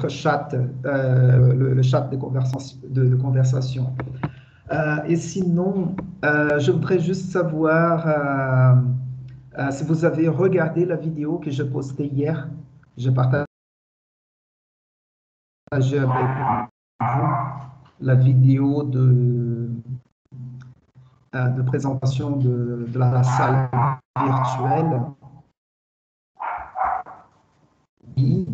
chat, le chat de conversation. Et sinon, je voudrais juste savoir si vous avez regardé la vidéo que j'ai postée hier. J'ai partagé avec vous la vidéo de présentation de la salle virtuelle. Oui.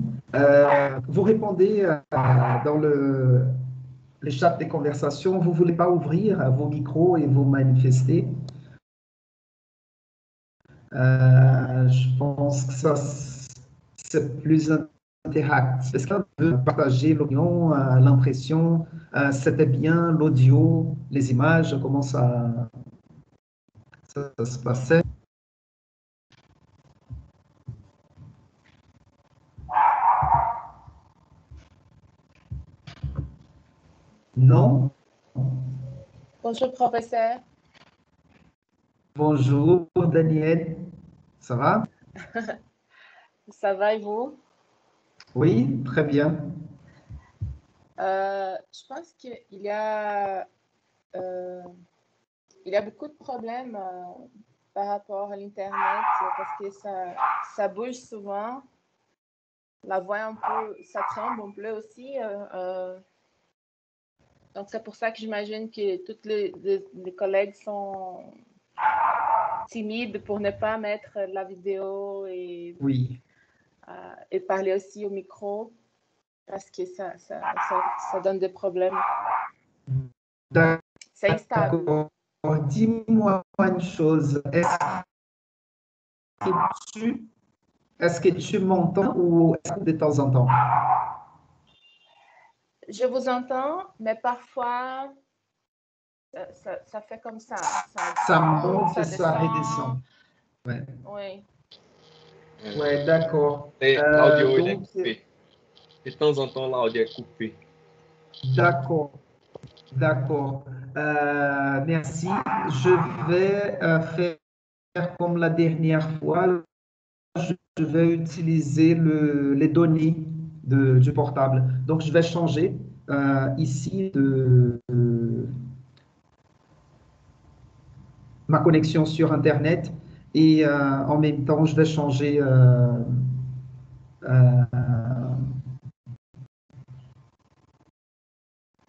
Vous répondez dans les chats des conversations, vous ne voulez pas ouvrir vos micros et vous manifester. Je pense que ça, c'est plus interactif. Est-ce qu'on veut partager l'opinion, l'impression, c'était bien, l'audio, les images, comment ça se passait? Non? Bonjour, professeur. Bonjour, Daniel. Ça va? Ça va et vous? Oui, très bien. Je pense qu'il y a, beaucoup de problèmes par rapport à l'Internet parce que ça bouge souvent. La voix un peu, ça tremble un peu aussi. Donc, c'est pour ça que j'imagine que tous les collègues sont timides pour ne pas mettre la vidéo Oui. Et parler aussi au micro parce que ça donne des problèmes. C'est instable. D'accord. Dis-moi une chose. Est-ce que tu m'entends ou est-ce que de temps en temps? Je vous entends, mais parfois, ça fait comme ça. Ça monte et ça ça descend. redescend. Ouais, Oui. ouais, d'accord. L'audio il est Donc, coupé. De temps en temps, l'audio est coupé. d'accord, d'accord. Merci. Je vais faire comme la dernière fois. Je vais utiliser les données du portable. Donc, je vais changer ici ma connexion sur Internet et en même temps, je vais changer euh,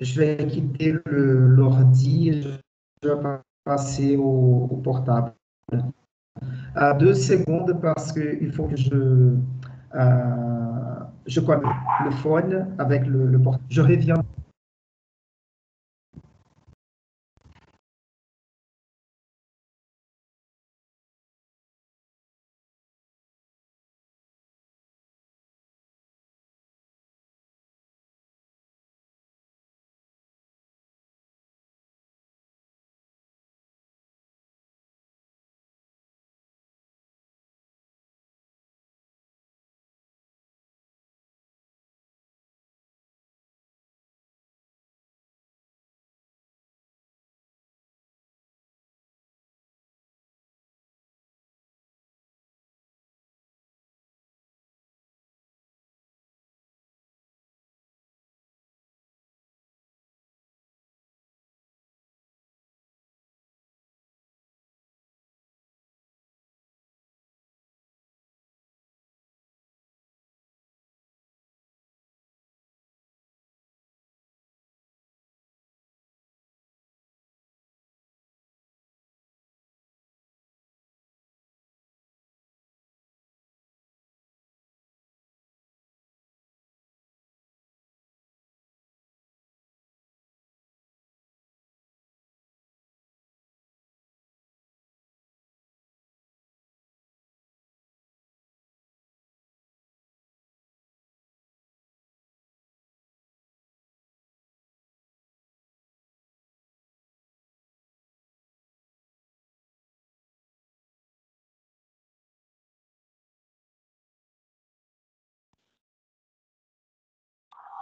je vais quitter l'ordi et je vais passer au portable. 2 secondes parce qu'il faut que je connecte le phone avec le portable. Je reviens.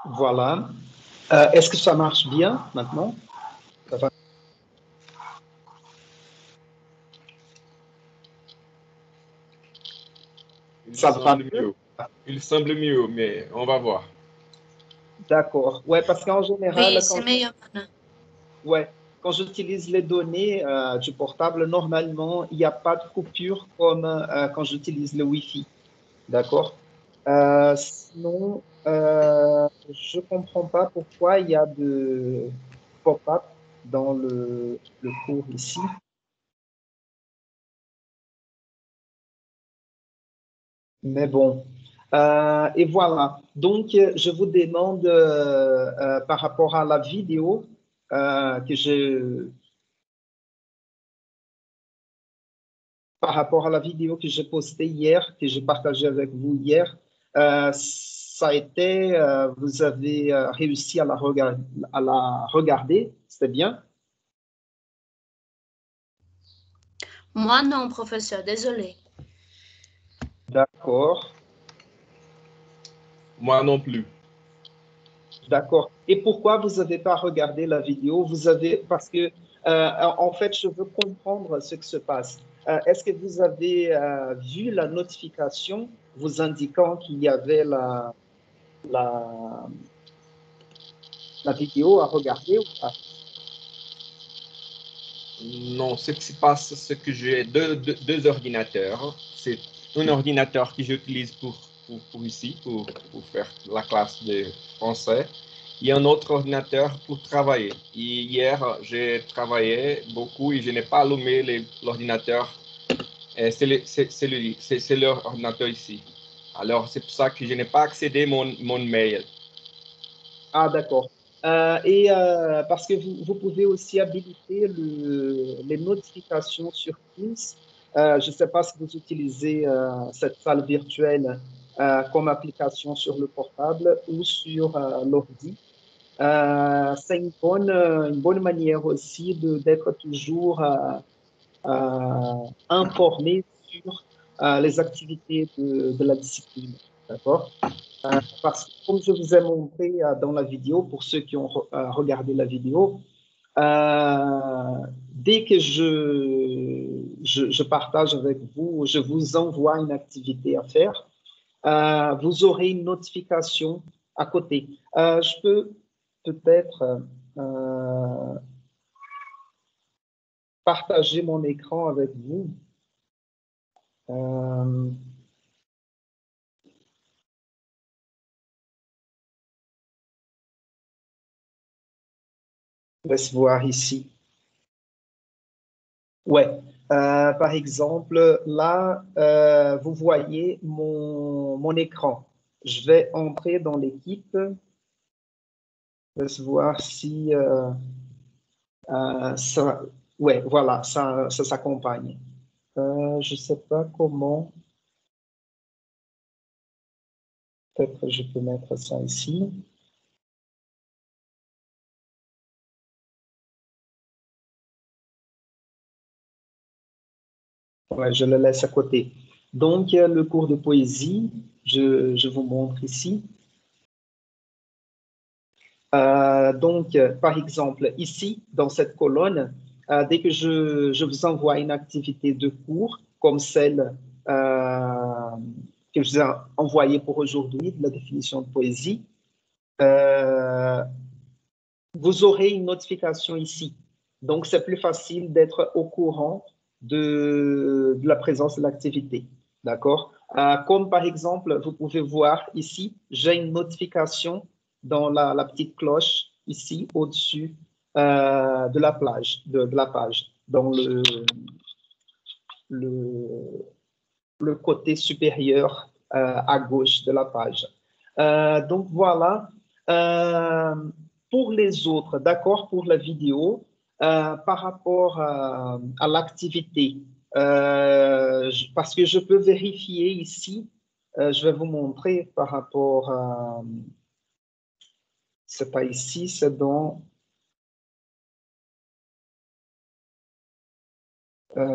Voilà. Est-ce que ça marche bien maintenant? Ça va? Il semble mieux, mais on va voir. D'accord. Ouais, parce qu'en général, Oui, c'est meilleur maintenant. ouais, quand j'utilise les données du portable, normalement, il n'y a pas de coupure comme quand j'utilise le Wi-Fi. D'accord? Sinon, je ne comprends pas pourquoi il y a de pop-up dans le cours ici. Mais bon. Et voilà. Donc, je vous demande par rapport à la vidéo que j'ai postée hier, que j'ai partagée avec vous hier, ça a été, vous avez réussi à la regarder, c'était bien? Moi, non, professeur, désolé. D'accord. Moi non plus. D'accord. Et pourquoi vous n'avez pas regardé la vidéo? Parce que, en fait, je veux comprendre ce qui se passe. Est-ce que vous avez vu la notification vous indiquant qu'il y avait la vidéo à regarder ou pas? Non, ce qui se passe, c'est que j'ai deux ordinateurs. C'est un ordinateur que j'utilise pour ici, pour faire la classe de français, et un autre ordinateur pour travailler. Et hier, j'ai travaillé beaucoup et je n'ai pas allumé l'ordinateur. C'est leur ordinateur ici. Alors, c'est pour ça que je n'ai pas accédé à mon mail. Ah, d'accord. Parce que vous pouvez aussi habiliter les notifications sur Teams. Je ne sais pas si vous utilisez cette salle virtuelle comme application sur le portable ou sur l'ordi. C'est une bonne manière aussi d'être toujours informé sur les activités de la discipline. D'accord? Parce que comme je vous ai montré dans la vidéo, pour ceux qui ont regardé la vidéo, dès que je partage avec vous, je vous envoie une activité à faire, vous aurez une notification à côté. Je peux peut-être partager mon écran avec vous. Laisse voir ici. Ouais. Par exemple, là, vous voyez mon écran. Je vais entrer dans l'équipe. Laisse voir si ça. Ouais, voilà, ça s'accompagne. Je ne sais pas comment. Peut-être je peux mettre ça ici. Ouais, je le laisse à côté. Donc, le cours de poésie, je vous montre ici. Donc, par exemple, ici, dans cette colonne, dès que je vous envoie une activité de cours, comme celle que je vous ai envoyée pour aujourd'hui, de la définition de poésie, vous aurez une notification ici. Donc, c'est plus facile d'être au courant de la présence de l'activité. D'accord? Comme par exemple, vous pouvez voir ici, j'ai une notification dans la petite cloche ici au-dessus de la page, dans le côté supérieur à gauche de la page. Donc voilà. Pour les autres, d'accord, pour la vidéo, par rapport à l'activité, parce que je peux vérifier ici, je vais vous montrer par rapport à, c'est pas ici, c'est dans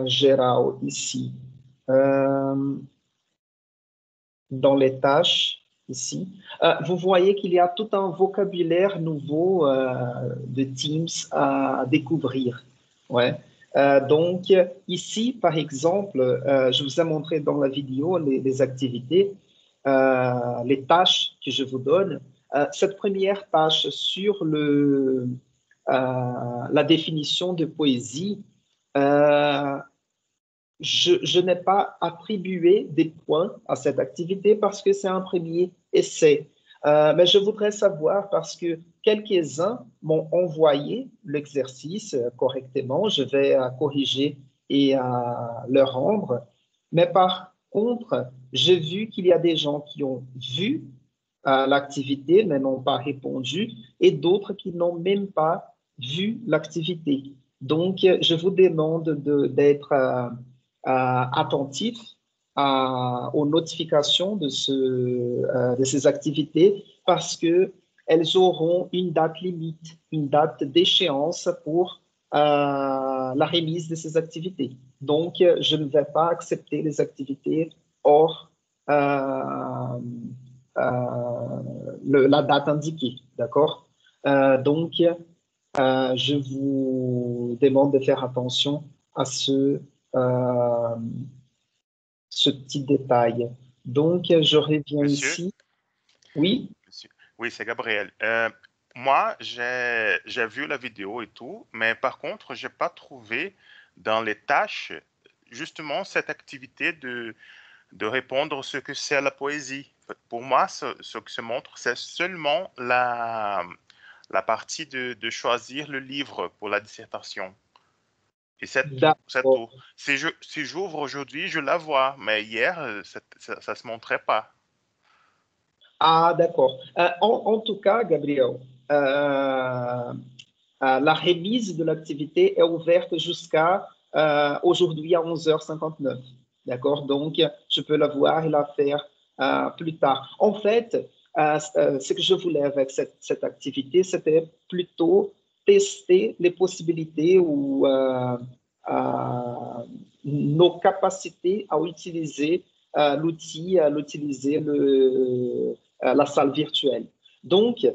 général ici. Dans les tâches ici, vous voyez qu'il y a tout un vocabulaire nouveau de Teams à découvrir. Ouais. Donc, ici, par exemple, je vous ai montré dans la vidéo les activités, les tâches que je vous donne. cette première tâche sur la définition de poésie, je n'ai pas attribué des points à cette activité parce que c'est un premier essai. Mais je voudrais savoir, parce que quelques-uns m'ont envoyé l'exercice correctement, je vais corriger et leur rendre. Mais par contre, j'ai vu qu'il y a des gens qui ont vu l'activité mais n'ont pas répondu et d'autres qui n'ont même pas vu l'activité. Donc, je vous demande d'être attentif aux notifications de ces activités parce qu'elles auront une date limite, une date d'échéance pour la remise de ces activités. Donc, je ne vais pas accepter les activités hors la date indiquée, d'accord? Donc, je vous demande de faire attention à ce petit détail. Donc, je reviens Monsieur, ici. Oui, monsieur. Oui, c'est Gabriel. Moi, j'ai vu la vidéo et tout, mais par contre, j'ai pas trouvé dans les tâches justement cette activité de répondre ce que c'est la poésie. Pour moi, ce que se montre, c'est seulement la partie de choisir le livre pour la dissertation. Et c'est d'accord. tout. Si j'ouvre aujourd'hui, je la vois, mais hier, ça se montrait pas. Ah, d'accord. En tout cas, Gabriel, la remise de l'activité est ouverte jusqu'à aujourd'hui à 11h59. D'accord? Donc, je peux la voir et la faire plus tard. En fait, ce que je voulais avec cette activité, c'était plutôt tester les possibilités ou nos capacités à utiliser l'outil, à utiliser la salle virtuelle. Donc,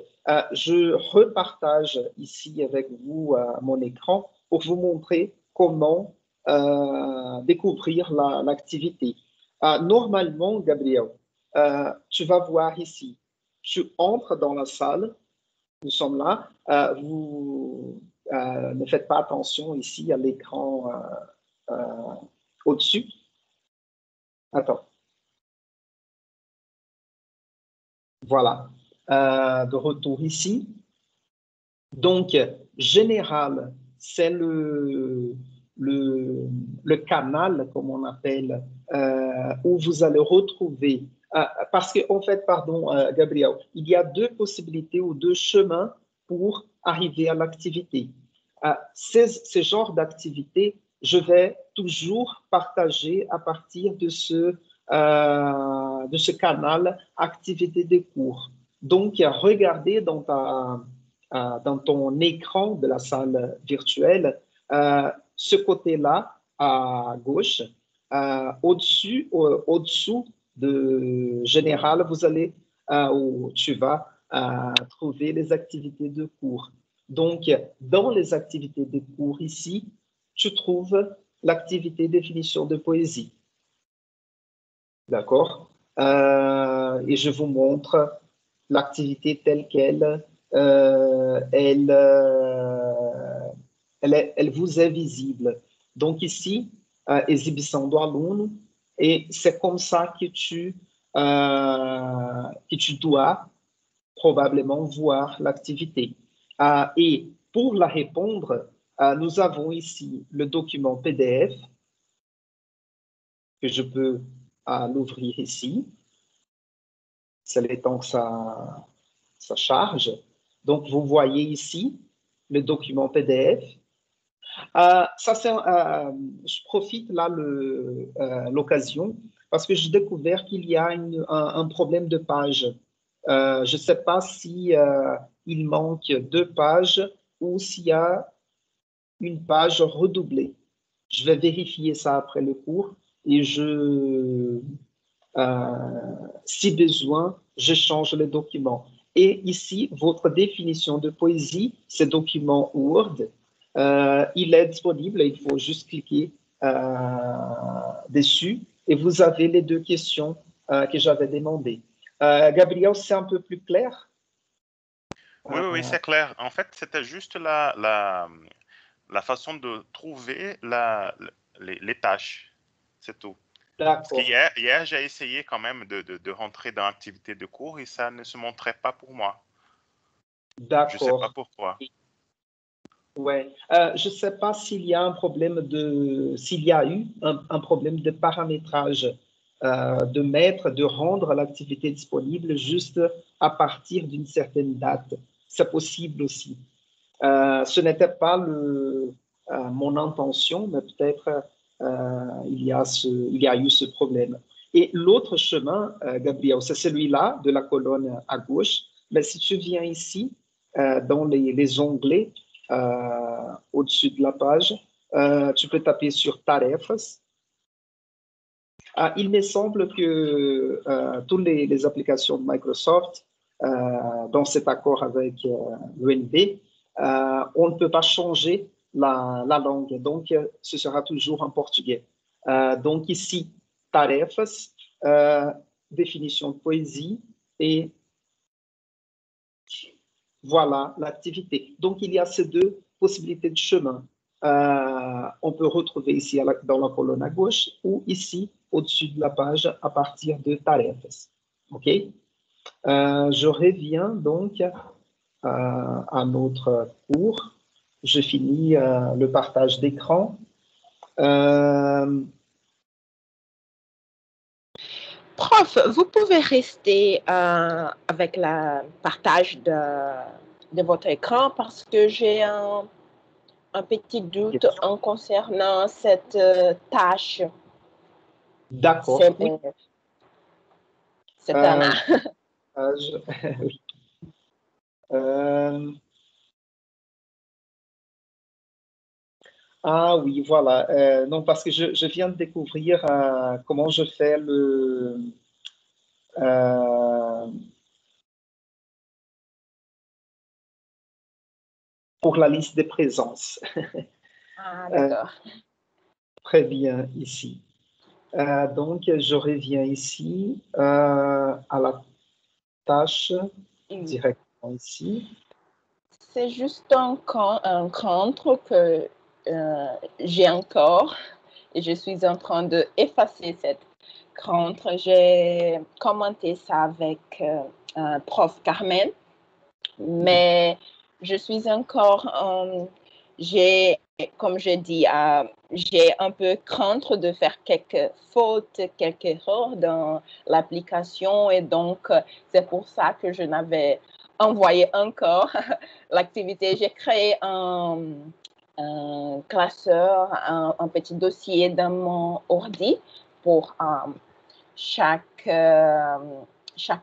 je repartage ici avec vous mon écran pour vous montrer comment découvrir l'activité. Normalement, Gabriel, tu vas voir ici, tu entres dans la salle, nous sommes là, vous ne faites pas attention ici à l'écran au-dessus. Attends. Voilà, de retour ici. Donc, général, c'est le canal, comme on appelle, où vous allez retrouver, parce qu'en fait, pardon, Gabriel, il y a deux possibilités ou deux chemins pour arriver à l'activité. Ces genres d'activités, je vais toujours partager à partir de ce canal activité des cours. Donc, regardez dans ton écran de la salle virtuelle, ce côté-là à gauche, au-dessous de général, vous allez, où tu vas trouver les activités de cours. Donc, dans les activités de cours ici, tu trouves l'activité définition de poésie. D'accord? Et je vous montre l'activité telle qu'elle, elle vous est visible. Donc ici, exibição do aluno, et c'est comme ça que tu dois probablement voir l'activité. Et pour la répondre, nous avons ici le document PDF que je peux l'ouvrir ici. C'est le temps que ça charge. Donc, vous voyez ici le document PDF. Je profite là l'occasion parce que j'ai découvert qu'il y a un problème de page. Je ne sais pas si il manque 2 pages ou s'il y a une page redoublée. Je vais vérifier ça après le cours et si besoin, je change le document. Et ici, votre définition de poésie, ce document Word, il est disponible, il faut juste cliquer dessus et vous avez les 2 questions que j'avais demandées. Gabriel, c'est un peu plus clair? Oui, oui, oui, c'est clair. En fait, c'était juste la façon de trouver les tâches. C'est tout. Parce D'accord, qu'hier, j'ai essayé quand même de rentrer dans l'activité de cours et ça ne se montrait pas pour moi. Je ne sais pas d'accord. pourquoi. Ouais. Je ne sais pas s'il y a un problème s'il y a eu un problème de paramétrage, de rendre l'activité disponible juste à partir d'une certaine date. C'est possible aussi. Ce n'était pas mon intention, mais peut-être il y a eu ce problème. Et l'autre chemin, Gabriel, c'est celui-là de la colonne à gauche. Mais si tu viens ici, dans les onglets au-dessus de la page, tu peux taper sur Tarefas. Il me semble que toutes les applications de Microsoft, dans cet accord avec l'UNB, on ne peut pas changer la langue. Donc, ce sera toujours en portugais. Donc, ici, tarefas, définition de poésie et voilà l'activité. Donc, il y a ces deux possibilités de chemin. On peut retrouver ici dans la colonne à gauche ou ici au-dessus de la page à partir de tarefas. OK? Je reviens donc à notre cours. Je finis le partage d'écran. Prof, vous pouvez rester avec le partage de votre écran parce que j'ai un petit doute en concernant cette tâche. D'accord. Oui. C'est un oui. Ah oui, voilà. Non, parce que je viens de découvrir comment je fais pour la liste des présences. Ah, d'accord. Très bien, ici. Donc, je reviens ici à la tâche directement ici. C'est juste un contre que j'ai encore et je suis en train d'effacer cette contre. J'ai commenté ça avec prof Carmen, mais je suis encore, comme je dis, j'ai un peu crainte de faire quelques fautes, quelques erreurs dans l'application et donc c'est pour ça que je n'avais envoyé encore l'activité. J'ai créé un classeur, un petit dossier dans mon ordi pour chaque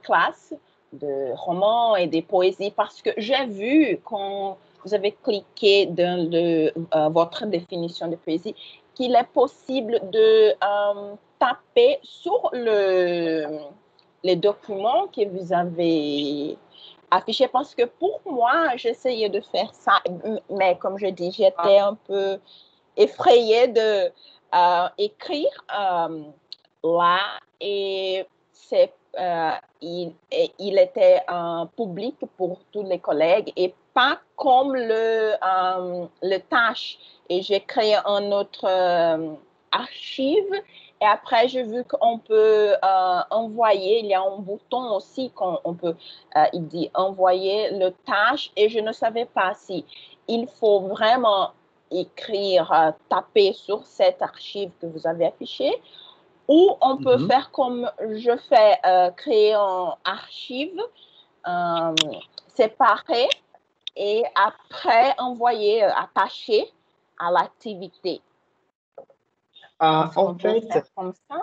classe de romans et des poésies parce que j'ai vu quand vous avez cliqué dans votre définition de poésie qu'il est possible de taper sur les documents que vous avez affichés parce que pour moi, j'essayais de faire ça, mais comme je dis, j'étais un peu effrayée de écrire là et il était public pour tous les collègues et pas comme le tâche. Et j'ai créé un autre archive et après j'ai vu qu'on peut envoyer, il y a un bouton aussi qu'on peut, il dit envoyer le tâche et je ne savais pas si il faut vraiment écrire, taper sur cette archive que vous avez affichée ou on peut faire comme je fais, créer un archive séparé et après envoyer, attacher à l'activité. En fait, comme ça?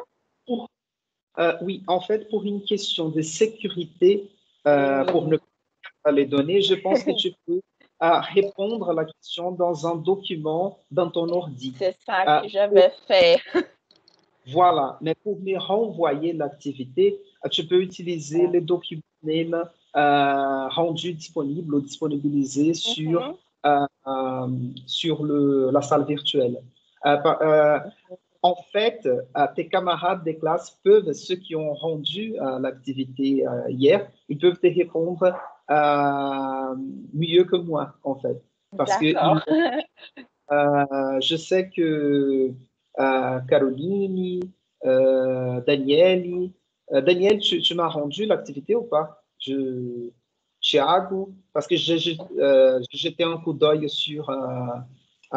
Oui, en fait, pour une question de sécurité, pour ne pas les données, je pense que tu peux répondre à la question dans un document dans ton ordi. C'est ça que j'avais fait. Voilà, mais pour me renvoyer l'activité, tu peux utiliser les documents même rendus disponibles ou disponibilisés sur la salle virtuelle. En fait, tes camarades de classe peuvent, ceux qui ont rendu l'activité hier, ils peuvent te répondre mieux que moi, en fait. Parce que D'accord. je sais que Caroline, Daniel, tu m'as rendu l'activité ou pas? Thiago, parce que j'ai jeté un coup d'œil sur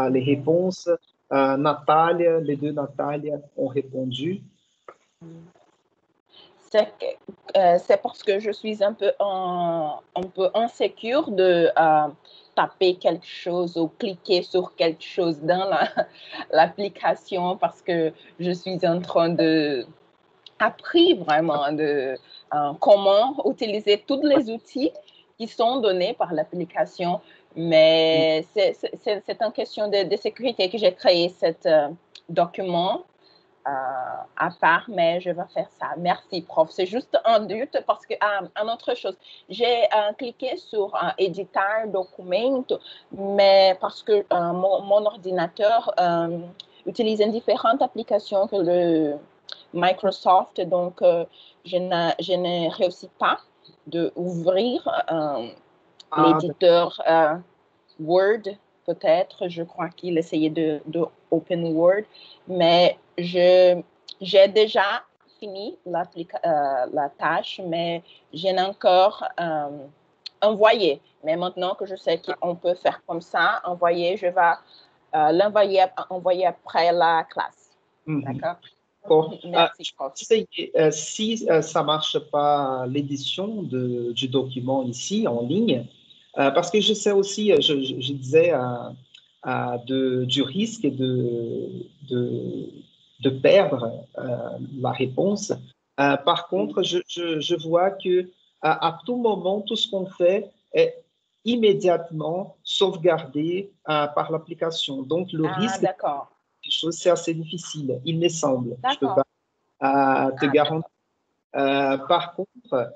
les réponses. Natalia, les deux Natalia ont répondu. C'est parce que je suis un peu insécure de taper quelque chose ou cliquer sur quelque chose dans l'application parce que je suis en train de apprendre vraiment de comment utiliser tous les outils qui sont donnés par l'application. Mais c'est en question de sécurité que j'ai créé cet document à part, mais je vais faire ça. Merci, prof. C'est juste un doute parce que, une autre chose, j'ai cliqué sur éditeur document, mais parce que mon ordinateur utilise une différente application que le Microsoft, donc je ne réussis pas d'ouvrir l'éditeur Word, peut-être. Je crois qu'il essayait de Open Word, mais j'ai déjà fini la tâche, mais je n'ai encore envoyé. Mais maintenant que je sais qu'on peut faire comme ça, envoyer, je vais envoyer après la classe. D'accord? Merci, prof. Si ça ne marche pas l'édition du document ici en ligne, parce que je sais aussi, je disais, du risque de perdre la réponse. Par contre, je vois que à tout moment, tout ce qu'on fait est immédiatement sauvegardé par l'application. Donc, le risque d'accord. des choses, c'est assez difficile, il me semble. Je ne peux D'accord. pas te garantir. Par contre,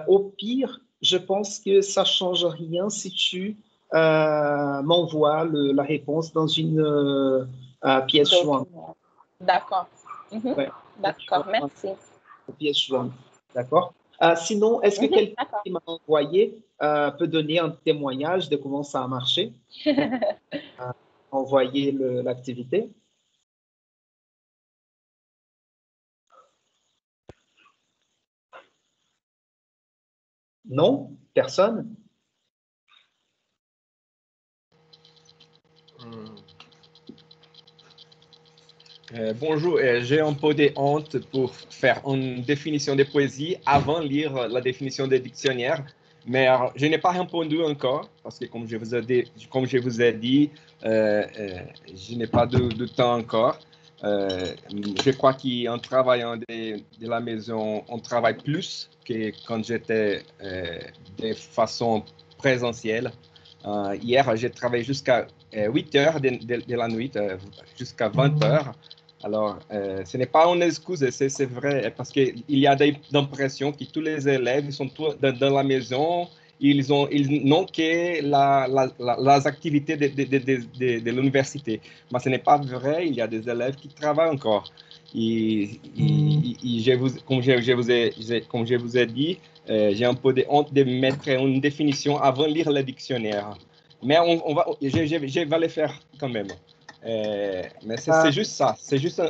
au pire, je pense que ça ne change rien si tu m'envoies la réponse dans une pièce jointe. D'accord. Ouais. D'accord, merci. Pièce jointe. D'accord. Sinon, est-ce que quelqu'un qui m'a envoyé peut donner un témoignage de comment ça a marché? Envoyer l'activité. Non? Personne? Bonjour, j'ai un peu de honte pour faire une définition de poésie avant de lire la définition des dictionnaires, mais je n'ai pas répondu encore parce que comme je vous ai dit, je n'ai pas de temps encore. Je crois qu'en travaillant de la maison, on travaille plus que quand j'étais de façon présentielle. Hier, j'ai travaillé jusqu'à 8 heures de la nuit, jusqu'à 20 heures. Alors, ce n'est pas une excuse, c'est vrai, parce qu'il y a des impressions que tous les élèves sont dans la maison, ils n'ont que les activités de l'université. Mais ce n'est pas vrai, il y a des élèves qui travaillent encore. Comme je vous ai dit, j'ai un peu de honte de mettre une définition avant de lire le dictionnaire. Mais je vais le faire quand même. Mais c'est juste ça, c'est juste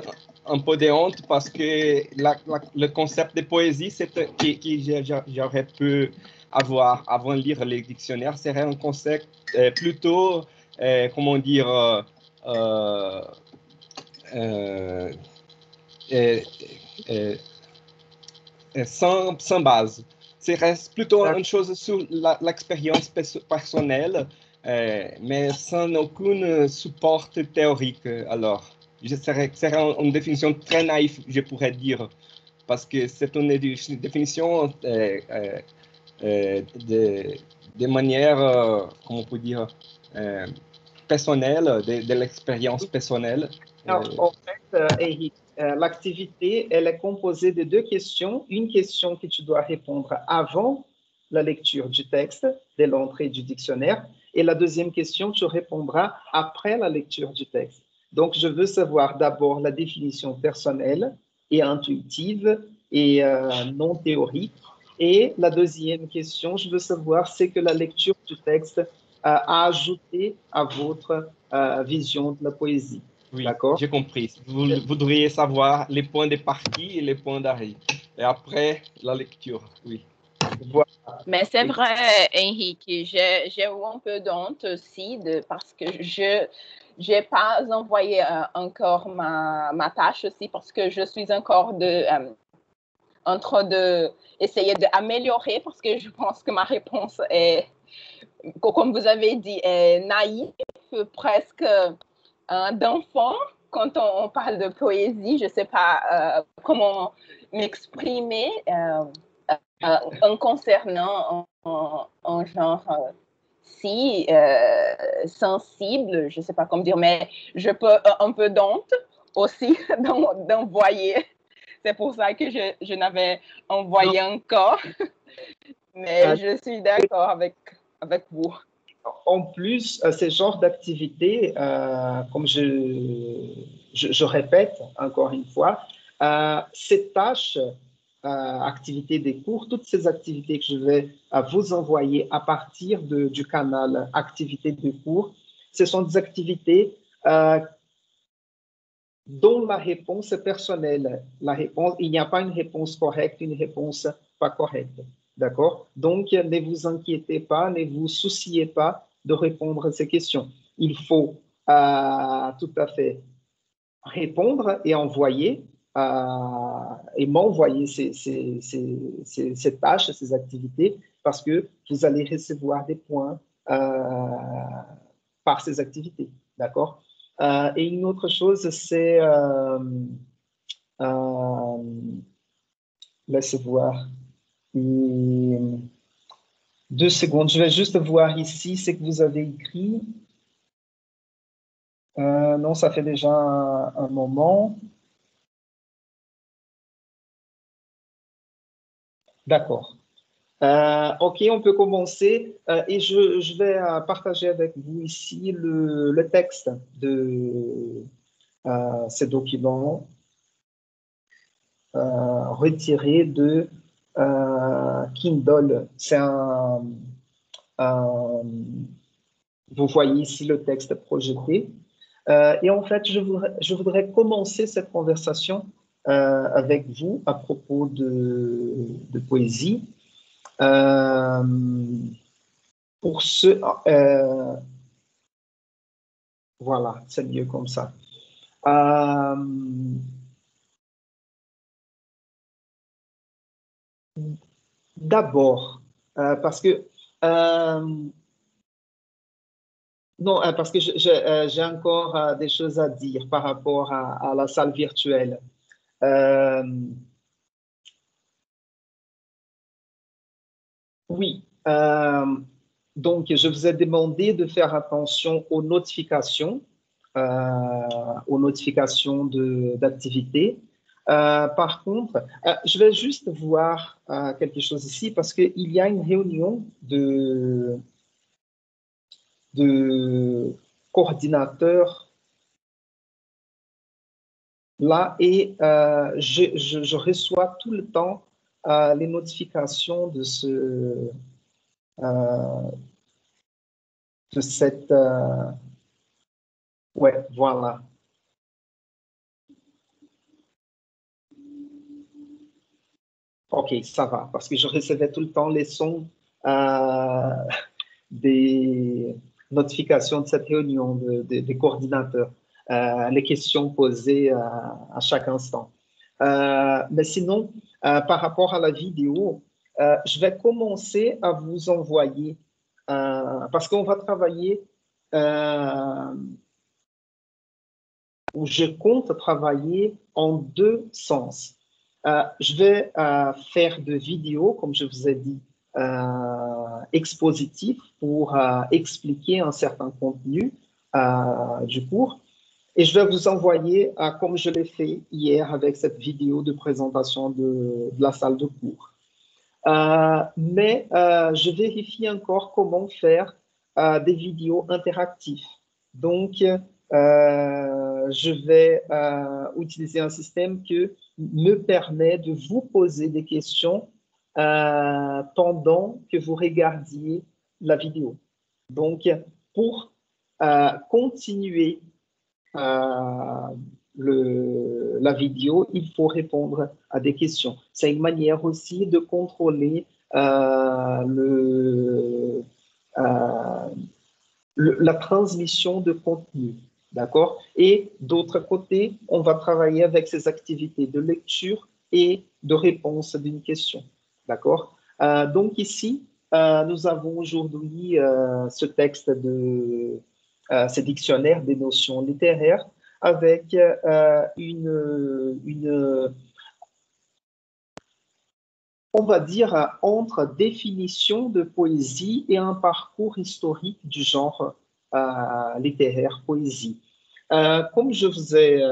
un peu de honte parce que le concept de poésie que j'aurais pu avoir avant de lire les dictionnaires serait un concept plutôt, comment dire, sans base. C'est plutôt une chose sur l'expérience personnelle, mais sans aucun support théorique. Alors, serait une définition très naïve, je pourrais dire, parce que c'est une définition de manière, comment on peut dire, personnelle, de l'expérience personnelle. En fait, Eric, l'activité, elle est composée de deux questions. Une question que tu dois répondre avant la lecture du texte, de l'entrée du dictionnaire, et la deuxième question, tu répondras après la lecture du texte. Donc, je veux savoir d'abord la définition personnelle et intuitive et non théorique, Et la deuxième question, je veux savoir, c'est que la lecture du texte a ajouté à votre vision de la poésie. Oui, D'accord? j'ai compris. Vous voudriez savoir les points de partie et les points d'arrêt. Et après, la lecture, oui. Voilà. Mais c'est vrai, Henrique, j'ai eu un peu d'honte aussi parce que je n'ai pas envoyé encore ma tâche aussi parce que je suis encore en train d'essayer d'améliorer parce que je pense que ma réponse est, comme vous avez dit, est naïve, presque d'enfant. Quand on parle de poésie, je ne sais pas comment m'exprimer. En concernant un genre si sensible, je ne sais pas comment dire, mais je peux un peu d'honte aussi d'envoyer. C'est pour ça que je n'avais envoyé encore, mais je suis d'accord avec vous. En plus, ce genre d'activité, comme je répète encore une fois, ces tâches, activités des cours, toutes ces activités que je vais vous envoyer à partir du canal activités de cours, ce sont des activités dont la réponse est personnelle. Il n'y a pas une réponse correcte, une réponse pas correcte. D'accord? Donc, ne vous inquiétez pas, ne vous souciez pas de répondre à ces questions. Il faut tout à fait répondre et envoyer et m'envoyer ces tâches, ces activités, parce que vous allez recevoir des points par ces activités. D'accord? Et une autre chose, c'est laissez voir. 2 secondes, je vais juste voir ici ce que vous avez écrit. Non, ça fait déjà un moment. D'accord. OK, on peut commencer. Et je vais partager avec vous ici le texte de ces documents retirés de Kindle. Vous voyez ici le texte projeté. Et en fait, je voudrais commencer cette conversation avec vous à propos de poésie. Pour ce, voilà, c'est mieux comme ça. D'abord, parce que non, parce que j'ai encore des choses à dire par rapport à la salle virtuelle. Oui, donc je vous ai demandé de faire attention aux notifications d'activité. Par contre, je vais juste voir quelque chose ici parce qu'il y a une réunion de coordinateurs là et je reçois tout le temps les notifications de cette ouais, voilà. OK, ça va, parce que je recevais tout le temps les sons des notifications de cette réunion des coordinateurs, les questions posées à chaque instant. Mais sinon, par rapport à la vidéo, je vais commencer à vous envoyer, parce qu'on va travailler, ou je compte travailler en 2 sens. Je vais faire de vidéos, comme je vous ai dit, expositifs pour expliquer un certain contenu du cours. Et je vais vous envoyer, comme je l'ai fait hier avec cette vidéo de présentation de la salle de cours. Mais je vérifie encore comment faire des vidéos interactives. Donc, je vais utiliser un système qui me permet de vous poser des questions pendant que vous regardiez la vidéo. Donc, pour continuer la vidéo, il faut répondre à des questions. C'est une manière aussi de contrôler la transmission de contenu. D'accord? Et d'autre côté, on va travailler avec ces activités de lecture et de réponse d'une question. D'accord? Donc ici, nous avons aujourd'hui ce texte ce dictionnaire des notions littéraires avec on va dire, entre définition de poésie et un parcours historique du genre littéraire poésie. Comme je vous ai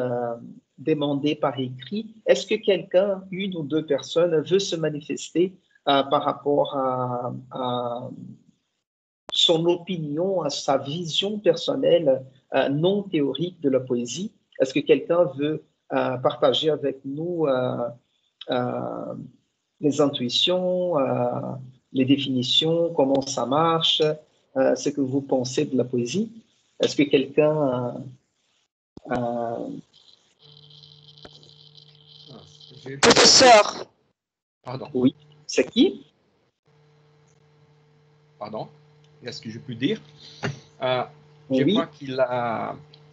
demandé par écrit, est-ce que quelqu'un, une ou deux personnes, veut se manifester par rapport à son opinion, à sa vision personnelle non théorique de la poésie? Est-ce que quelqu'un veut partager avec nous les intuitions, les définitions, comment ça marche, ce que vous pensez de la poésie? Est-ce que quelqu'un... Professeur. Pardon. Oui, c'est qui? Pardon. Est-ce que je peux dire? Je Oui. crois que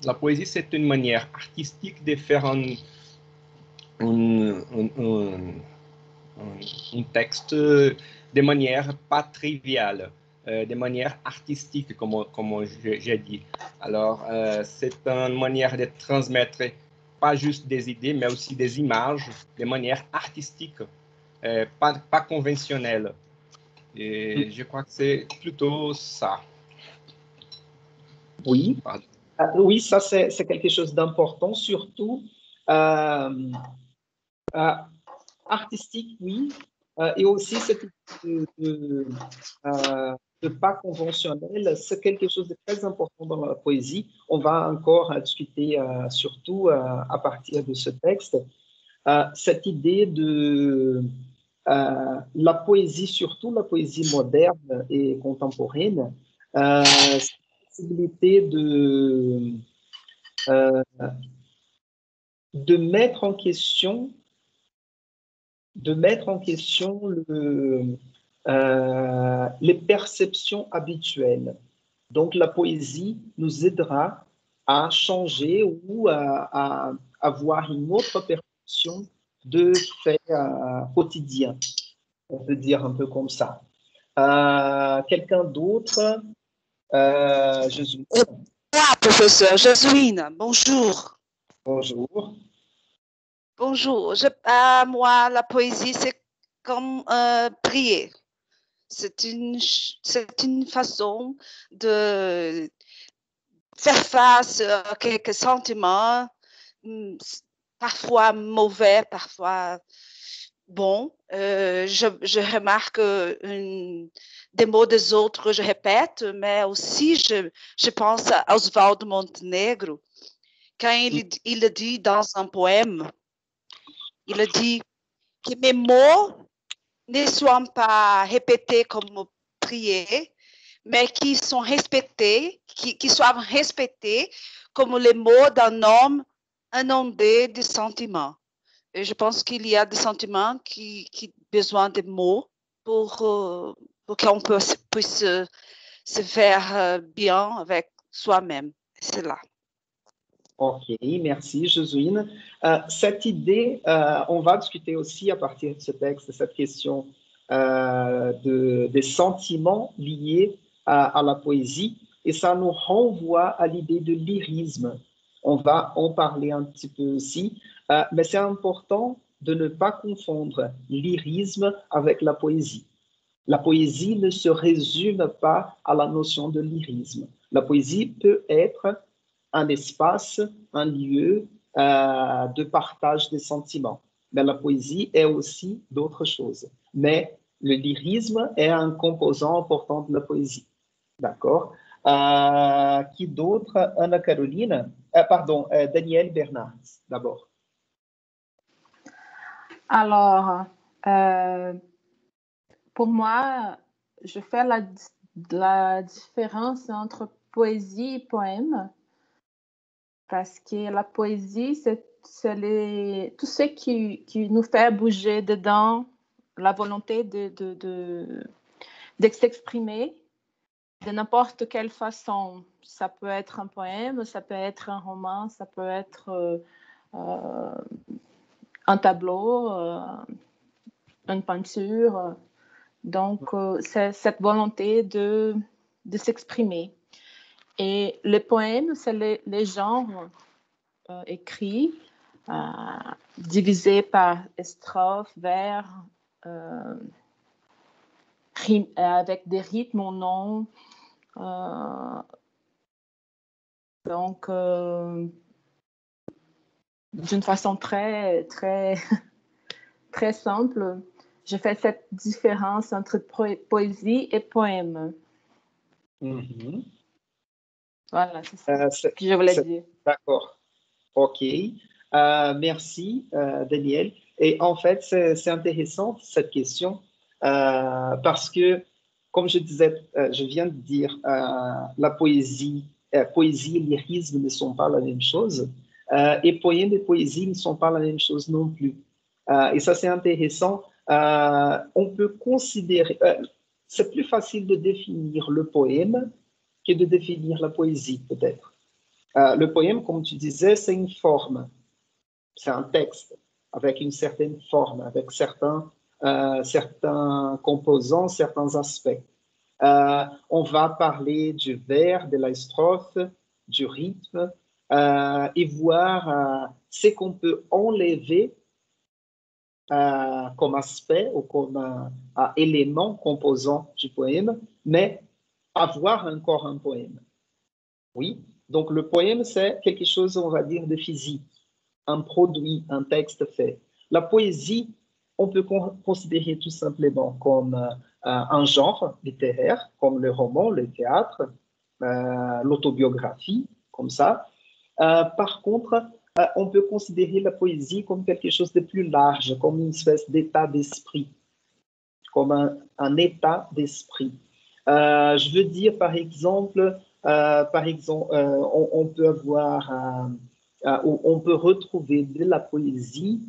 la poésie, c'est une manière artistique de faire un texte de manière pas triviale, de manière artistique, comme j'ai dit. Alors, c'est une manière de transmettre pas juste des idées, mais aussi des images de manière artistique, pas conventionnelle. Et je crois que c'est plutôt ça. Oui. Oui, ça c'est quelque chose d'important, surtout artistique, oui, et aussi cette de pas conventionnel, c'est quelque chose de très important dans la poésie. On va encore discuter surtout à partir de ce texte. Cette idée de la poésie, surtout la poésie moderne et contemporaine, cette possibilité de mettre en question les perceptions habituelles. Donc, la poésie nous aidera à changer ou à avoir une autre perception de faits quotidiens. On peut dire un peu comme ça. Quelqu'un d'autre? Jésus. Moi, professeur Jésuine, bonjour. Bonjour. Bonjour. Moi, la poésie, c'est comme prier. C'est une façon de faire face à quelques sentiments, parfois mauvais, parfois bons. Je remarque des mots des autres, je répète, mais aussi je pense à Oswald Montenegro, quand il dit dans un poème, il dit que mes mots ne soient pas répétés comme prier, mais qui sont respectés, qui soient respectés comme les mots d'un homme inondé de sentiments. Et je pense qu'il y a des sentiments qui ont besoin de mots pour qu'on puisse se faire bien avec soi-même. C'est là. Ok, merci, Josuine. Cette idée, on va discuter aussi à partir de ce texte, cette question des sentiments liés à la poésie, et ça nous renvoie à l'idée de lyrisme. On va en parler un petit peu aussi, mais c'est important de ne pas confondre lyrisme avec la poésie. La poésie ne se résume pas à la notion de lyrisme. La poésie peut être un espace, un lieu de partage des sentiments. Mais la poésie est aussi d'autres choses. Mais le lyrisme est un composant important de la poésie. D'accord? Qui d'autre? Anna-Caroline? Pardon, Daniel Bernard, d'abord. Alors, pour moi, je fais la différence entre poésie et poème parce que la poésie, c'est tout ce qui nous fait bouger dedans, la volonté de s'exprimer de n'importe quelle façon. Ça peut être un poème, ça peut être un roman, ça peut être un tableau, une peinture. Donc, c'est cette volonté de s'exprimer. Et les poèmes, c'est les genres écrits, divisés par strophes, vers, avec des rythmes ou non. Donc, d'une façon très, très, très simple, je fais cette différence entre poésie et poème. Mhm. Voilà, c'est ça que je voulais dire. D'accord. OK. Merci, Daniel. Et en fait, c'est intéressant cette question parce que, comme je disais, je viens de dire, la poésie et lyrisme ne sont pas la même chose. Et poème et poésie ne sont pas la même chose non plus. Et ça, c'est intéressant. On peut considérer, c'est plus facile de définir le poème que de définir la poésie, peut-être. Le poème, comme tu disais, c'est une forme, c'est un texte avec une certaine forme, avec certains composants, certains aspects. On va parler du vers, de la strophe, du rythme, et voir ce qu'on peut enlever comme aspect ou comme élément composant du poème, mais avoir encore un poème. Oui, donc le poème, c'est quelque chose, on va dire, de physique, un produit, un texte fait. La poésie, on peut considérer tout simplement comme un genre littéraire, comme le roman, le théâtre, l'autobiographie, comme ça. Par contre, on peut considérer la poésie comme quelque chose de plus large, comme une espèce d'état d'esprit, comme un état d'esprit. Je veux dire, par exemple, on peut avoir, on peut retrouver de la poésie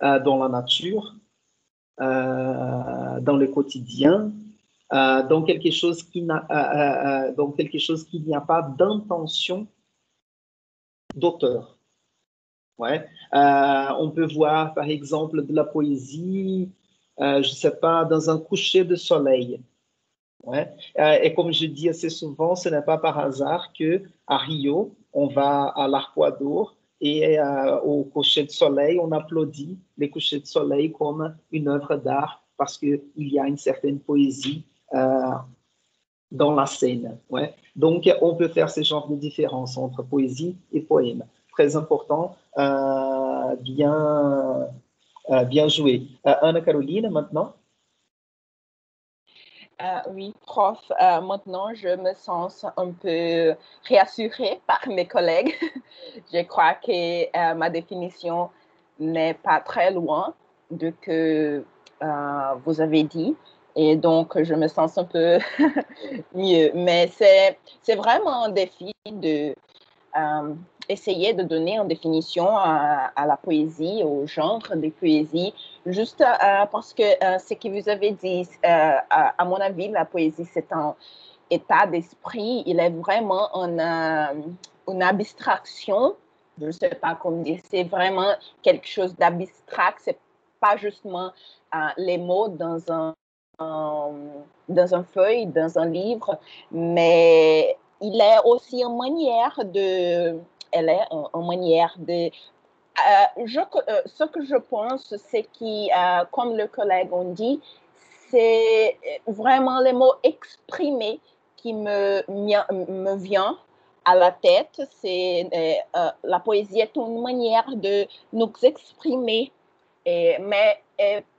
dans la nature, dans le quotidien, dans quelque chose qui n'y a pas d'intention d'auteur. Ouais. On peut voir, par exemple, de la poésie, je ne sais pas, dans un coucher de soleil. Ouais. Et comme je dis assez souvent, ce n'est pas par hasard qu'à Rio, on va à l'Arpoador et au coucher de soleil, on applaudit les couchers de soleil comme une œuvre d'art parce qu'il y a une certaine poésie dans la scène. Ouais. Donc, on peut faire ce genre de différence entre poésie et poème. Très important, bien joué. Anna-Caroline, maintenant. Oui, prof, maintenant je me sens un peu réassurée par mes collègues. Je crois que ma définition n'est pas très loin de ce que vous avez dit. Et donc, je me sens un peu mieux. Mais c'est vraiment un défi de essayer de donner une définition à la poésie, au genre de poésie, juste parce que ce que vous avez dit, à mon avis, la poésie, c'est un état d'esprit, il est vraiment une abstraction, je ne sais pas comment dire, c'est vraiment quelque chose d'abstract, c'est pas justement les mots dans un feuille, dans un livre, mais il est aussi une manière de ce que je pense, c'est que, comme le collègue ont dit, c'est vraiment les mots exprimés qui me viennent à la tête. La poésie est une manière de nous exprimer, mais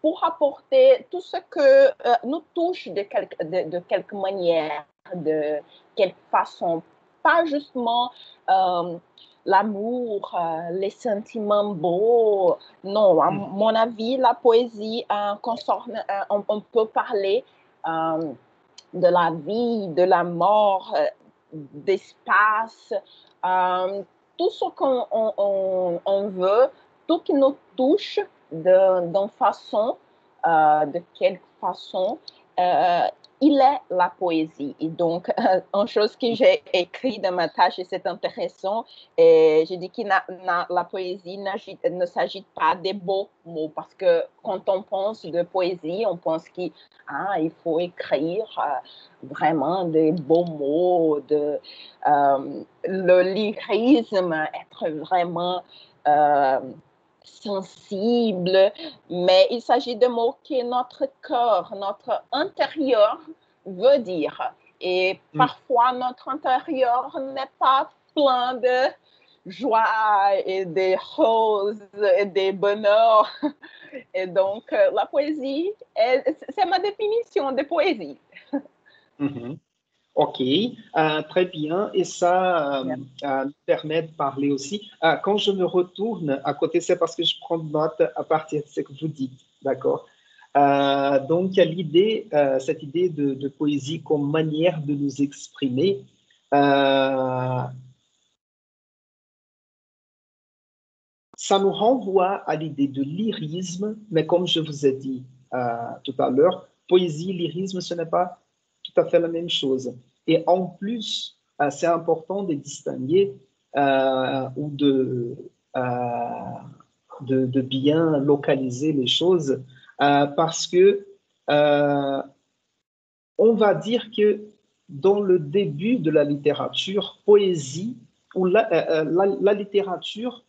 pour apporter tout ce que nous touche de quelque manière, de quelque façon pas justement l'amour, les sentiments beaux. Non, à mon avis, la poésie concerne, on peut parler de la vie, de la mort, d'espace, tout ce qu'on veut, tout qui nous touche d'une façon, de quelque façon, il est la poésie. Et donc, une chose que j'ai écrit dans ma tâche, et c'est intéressant, et je dis que la poésie ne s'agit pas des beaux mots, parce que quand on pense de poésie, on pense qu'il faut écrire vraiment des beaux mots, le lyrisme, être vraiment sensible, mais il s'agit de mots que notre cœur, notre intérieur veut dire. Et parfois, notre intérieur n'est pas plein de joie et de roses et de bonheur. Et donc, la poésie, c'est ma définition de poésie. Ok, très bien. Et ça nous permet de parler aussi. Quand je me retourne à côté, c'est parce que je prends note à partir de ce que vous dites, d'accord? Donc, il y a l'idée, cette idée de poésie comme manière de nous exprimer. Ça nous renvoie à l'idée de lyrisme, mais comme je vous ai dit tout à l'heure, poésie, lyrisme, ce n'est pas tout à fait la même chose. Et en plus, c'est important de distinguer ou de bien localiser les choses parce que on va dire que dans le début de la littérature, poésie, ou la littérature,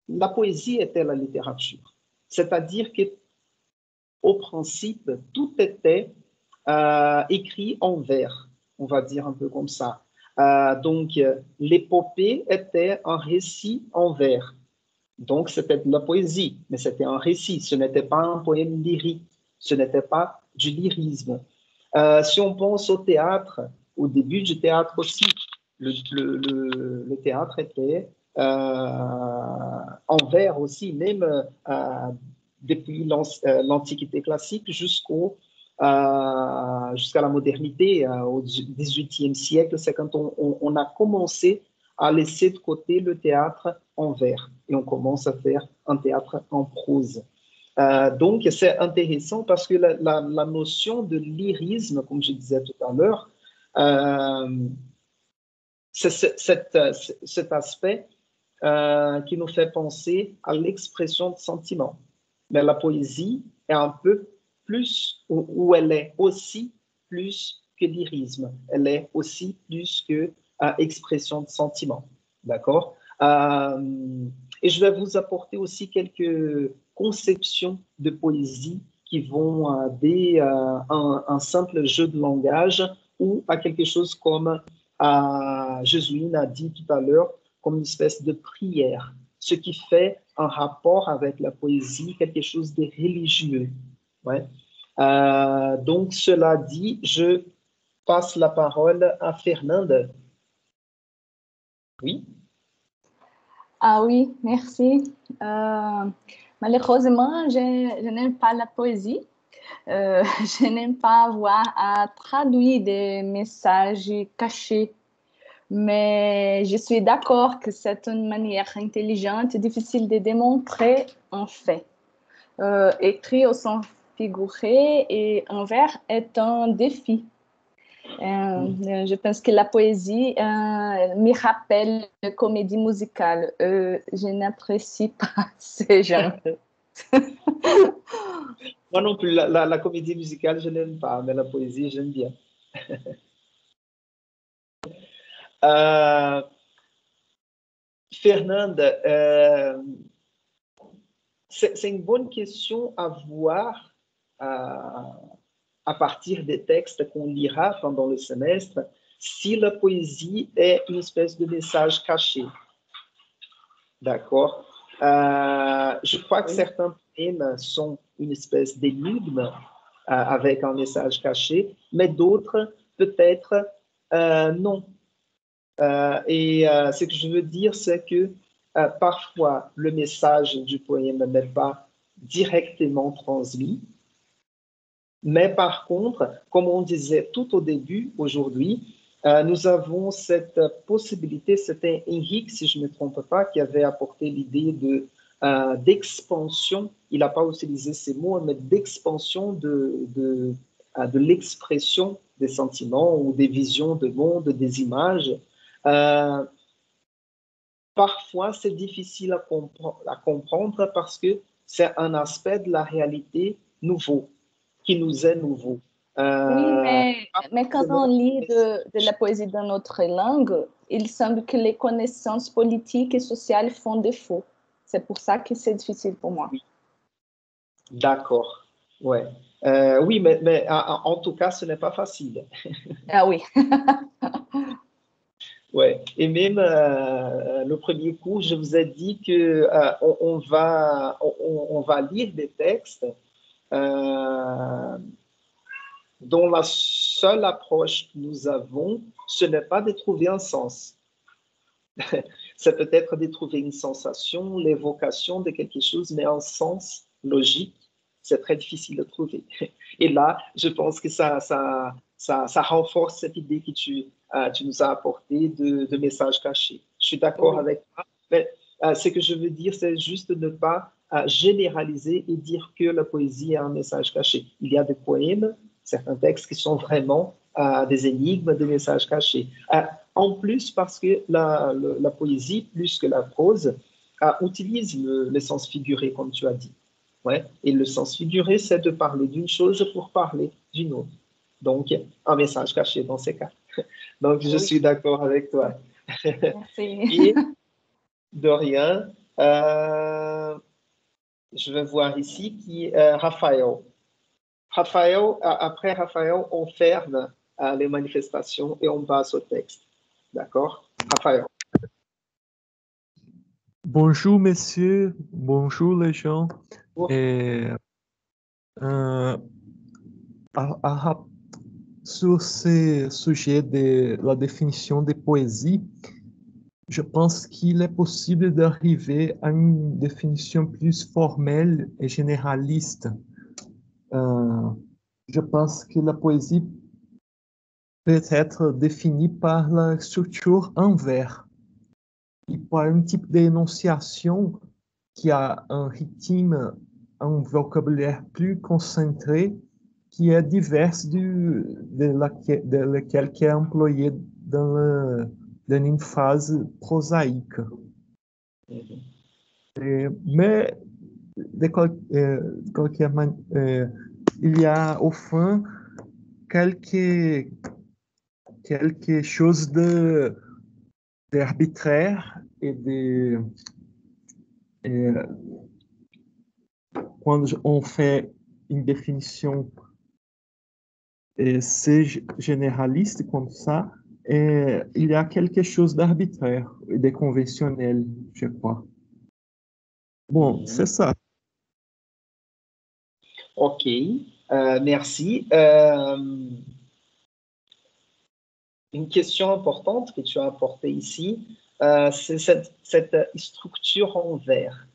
la poésie était la littérature. C'est-à-dire qu'au principe, tout était écrit en vers, on va dire un peu comme ça. Donc, l'épopée était un récit en vers. Donc, c'était de la poésie, mais c'était un récit. Ce n'était pas un poème lyrique, ce n'était pas du lyrisme. Si on pense au théâtre, au début du théâtre aussi, le théâtre était en vers aussi, même depuis l'Antiquité classique jusqu'à la modernité, au XVIIIe siècle, c'est quand on a commencé à laisser de côté le théâtre en vers et on commence à faire un théâtre en prose. Donc, c'est intéressant parce que la notion de lyrisme, comme je disais tout à l'heure, c'est cet aspect qui nous fait penser à l'expression de sentiments. Mais la poésie est un peu plus, ou elle est aussi plus que lyrisme. Elle est aussi plus que expression de sentiments. D'accord? Et je vais vous apporter aussi quelques conceptions de poésie qui vont un simple jeu de langage ou à quelque chose comme Jésuine a dit tout à l'heure, comme une espèce de prière, ce qui fait un rapport avec la poésie, quelque chose de religieux. Ouais. Donc, cela dit, je passe la parole à Fernande. Oui. Ah oui, merci. Malheureusement, je n'aime pas la poésie. Je n'aime pas avoir à traduire des messages cachés. Mais je suis d'accord que c'est une manière intelligente et difficile de démontrer un fait. Écrire au sens figuré et en vers est un défi. Je pense que la poésie me rappelle la comédie musicale. Je n'apprécie pas ce genre. Moi non plus, la comédie musicale, je n'aime pas, mais la poésie, j'aime bien. Fernande, c'est une bonne question à voir à partir des textes qu'on lira pendant le semestre, si la poésie est une espèce de message caché. D'accord? Je crois que certains poèmes sont une espèce d'énigme avec un message caché, mais d'autres, peut-être, non. Ce que je veux dire, c'est que parfois, le message du poème n'est pas directement transmis, mais par contre, comme on disait tout au début aujourd'hui, nous avons cette possibilité, c'était Henrique, si je ne me trompe pas, qui avait apporté l'idée d'expansion, il n'a pas utilisé ces mots, mais d'expansion de l'expression des sentiments ou des visions de monde, des images. Parfois, c'est difficile à comprendre parce que c'est un aspect de la réalité nouveau, qui nous est nouveau. Oui, mais quand on lit de la poésie dans notre langue, il semble que les connaissances politiques et sociales font défaut. C'est pour ça que c'est difficile pour moi. D'accord, ouais. Oui, mais en tout cas, ce n'est pas facile. Ah oui. Ouais. Et même le premier cours, je vous ai dit que on va lire des textes dont la seule approche que nous avons, ce n'est pas de trouver un sens. C'est peut-être de trouver une sensation, l'évocation de quelque chose, mais un sens logique, c'est très difficile à trouver. Et là, je pense que ça renforce cette idée que tu nous as apportée de messages cachés. Je suis d'accord avec toi, mais ce que je veux dire, c'est juste ne pas généraliser et dire que la poésie est un message caché. Il y a des poèmes, certains textes qui sont vraiment des énigmes, des messages cachés. En plus, parce que la poésie, plus que la prose, utilise le sens figuré, comme tu as dit. Ouais. Et le sens figuré, c'est de parler d'une chose pour parler d'une autre. Donc, un message caché dans ces cas. Donc, je suis d'accord avec toi. Merci. Et de rien, je vais voir ici qui Raphaël. Après Raphaël, on ferme les manifestations et on passe au texte. D'accord? Raphaël. Bonjour, messieurs. Bonjour, les gens. Sur ce sujet de la définition de poésie, je pense qu'il est possible d'arriver à une définition plus formelle et généraliste. Je pense que la poésie peut être définie par la structure en vers et par un type d'énonciation qui a un rythme, un vocabulaire plus concentré, qui est divers de laquelle qui est employé dans une phase prosaïque. Mais de qualquer manière, il y a au fond quelque chose d'arbitraire et quando on fait une définition c'est généraliste comme ça, il y a quelque chose d'arbitraire et de conventionnel, je crois. Bon, c'est ça. Ok, merci. Une question importante que tu as apportée ici, c'est cette structure en vers.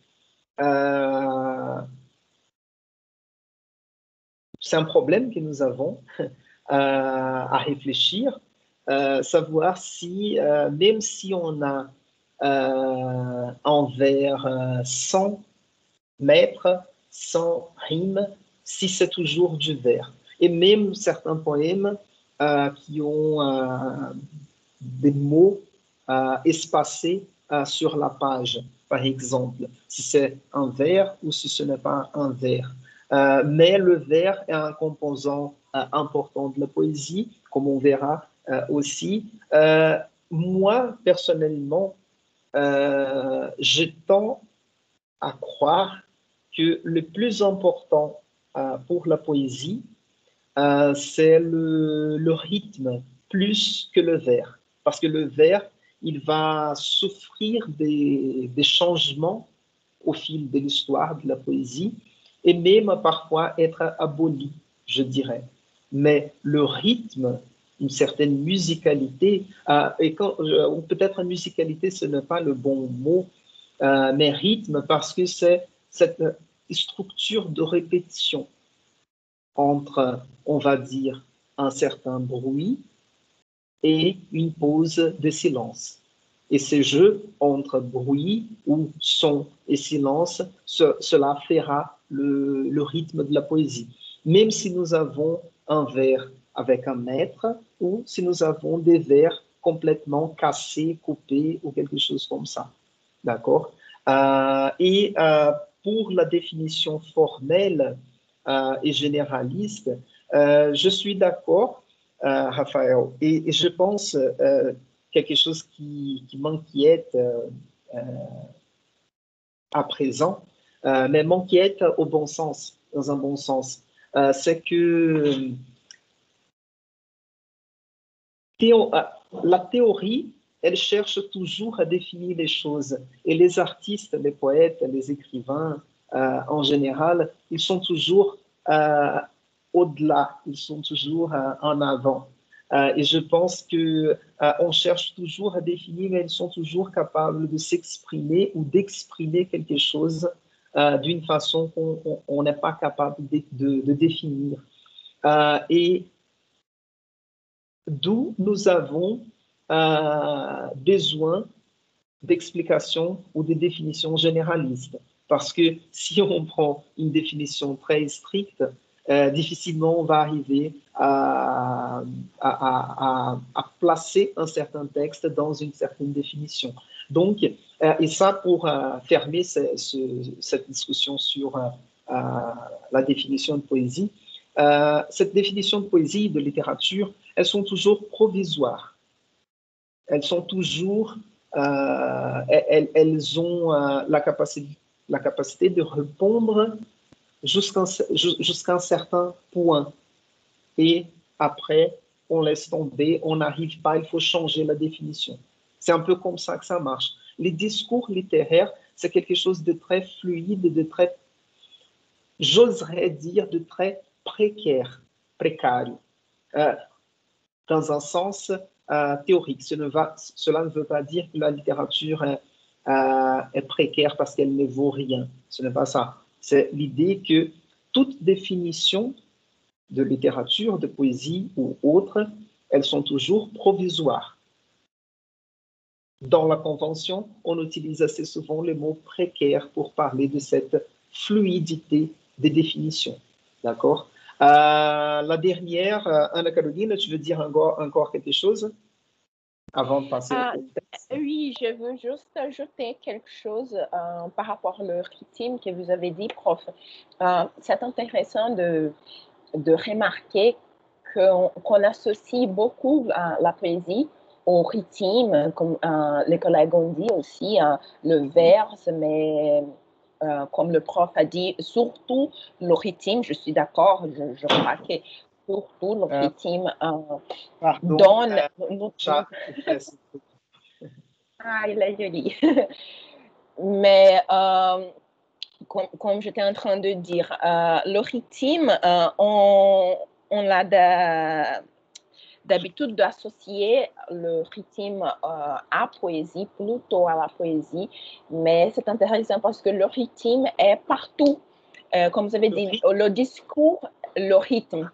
C'est un problème que nous avons à réfléchir, savoir si, même si on a un vers sans maître, sans rime, si c'est toujours du vers. Et même certains poèmes qui ont des mots espacés sur la page, par exemple, si c'est un vers ou si ce n'est pas un vers. Mais le vers est un composant important de la poésie, comme on verra aussi. Moi, personnellement, je tends à croire que le plus important pour la poésie, c'est le rythme plus que le vers. Parce que le vers, il va souffrir des changements au fil de l'histoire de la poésie et même parfois être aboli, je dirais. Mais le rythme, une certaine musicalité, ou peut-être musicalité, ce n'est pas le bon mot, mais rythme, parce que c'est cette structure de répétition entre, on va dire, un certain bruit et une pause de silence. Et ce jeu entre bruit ou son et silence, cela fera le rythme de la poésie. Même si nous avons un vers avec un mètre ou si nous avons des vers complètement cassés, coupés ou quelque chose comme ça. D'accord? Pour la définition formelle et généraliste, je suis d'accord, Raphaël, et je pense quelque chose qui m'inquiète à présent, mais m'inquiète au bon sens, dans un bon sens. C'est que la théorie, elle cherche toujours à définir les choses. Et les artistes, les poètes, les écrivains, en général, ils sont toujours au-delà, ils sont toujours en avant. Et je pense qu'on cherche toujours à définir, mais ils sont toujours capables de s'exprimer ou d'exprimer quelque chose d'une façon qu'on n'est pas capable de définir. Et d'où nous avons besoin d'explications ou de définitions généralistes. Parce que si on prend une définition très stricte, difficilement on va arriver à placer un certain texte dans une certaine définition. Donc, et ça pour fermer cette discussion sur la définition de poésie, cette définition de poésie, de littérature, elles sont toujours provisoires. Elles sont toujours, elles ont la capacité de répondre jusqu'à un certain point. Et après, on laisse tomber, on n'arrive pas, il faut changer la définition. C'est un peu comme ça que ça marche. Les discours littéraires, c'est quelque chose de très fluide, de très, j'oserais dire, de très précaire. Dans un sens théorique. Cela ne veut pas dire que la littérature est précaire parce qu'elle ne vaut rien. Ce n'est pas ça. C'est l'idée que toute définition de littérature, de poésie ou autre, elles sont toujours provisoires. Dans la convention, on utilise assez souvent le mot précaire pour parler de cette fluidité des définitions. D'accord? La dernière, Anna-Caroline, tu veux dire encore quelque chose avant de passer au texte? Oui, je veux juste ajouter quelque chose par rapport au rythme que vous avez dit, prof. C'est intéressant de remarquer qu'on associe beaucoup la poésie au rythme, comme les collègues ont dit aussi, le verse, mais comme le prof a dit, surtout le rythme, je suis d'accord, je crois que surtout le rythme donne... Ah, il est joli. Mais comme j'étais en train de dire, le rythme, on a d'habitude d'associer le rythme à poésie, plutôt à la poésie, mais c'est intéressant parce que le rythme est partout. Comme vous avez dit, le discours, le rythme,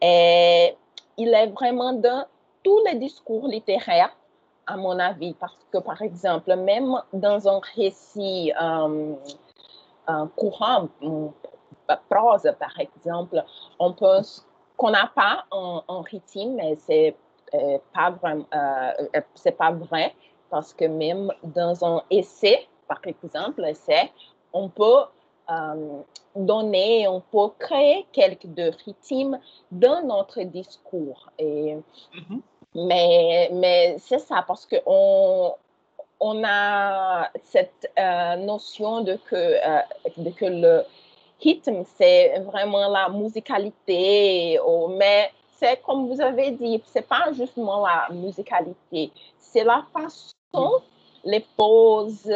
et il est vraiment dans tous les discours littéraires, à mon avis, parce que, par exemple, même dans un récit courant, prose, par exemple, on peut qu'on n'a pas un rythme, mais c'est pas vrai, parce que même dans un essai, par exemple, on peut on peut créer quelques rythmes dans notre discours. Mais c'est ça, parce qu'on a cette notion de que le rythme, c'est vraiment la musicalité, mais c'est comme vous avez dit, c'est pas justement la musicalité, c'est la façon, les pauses,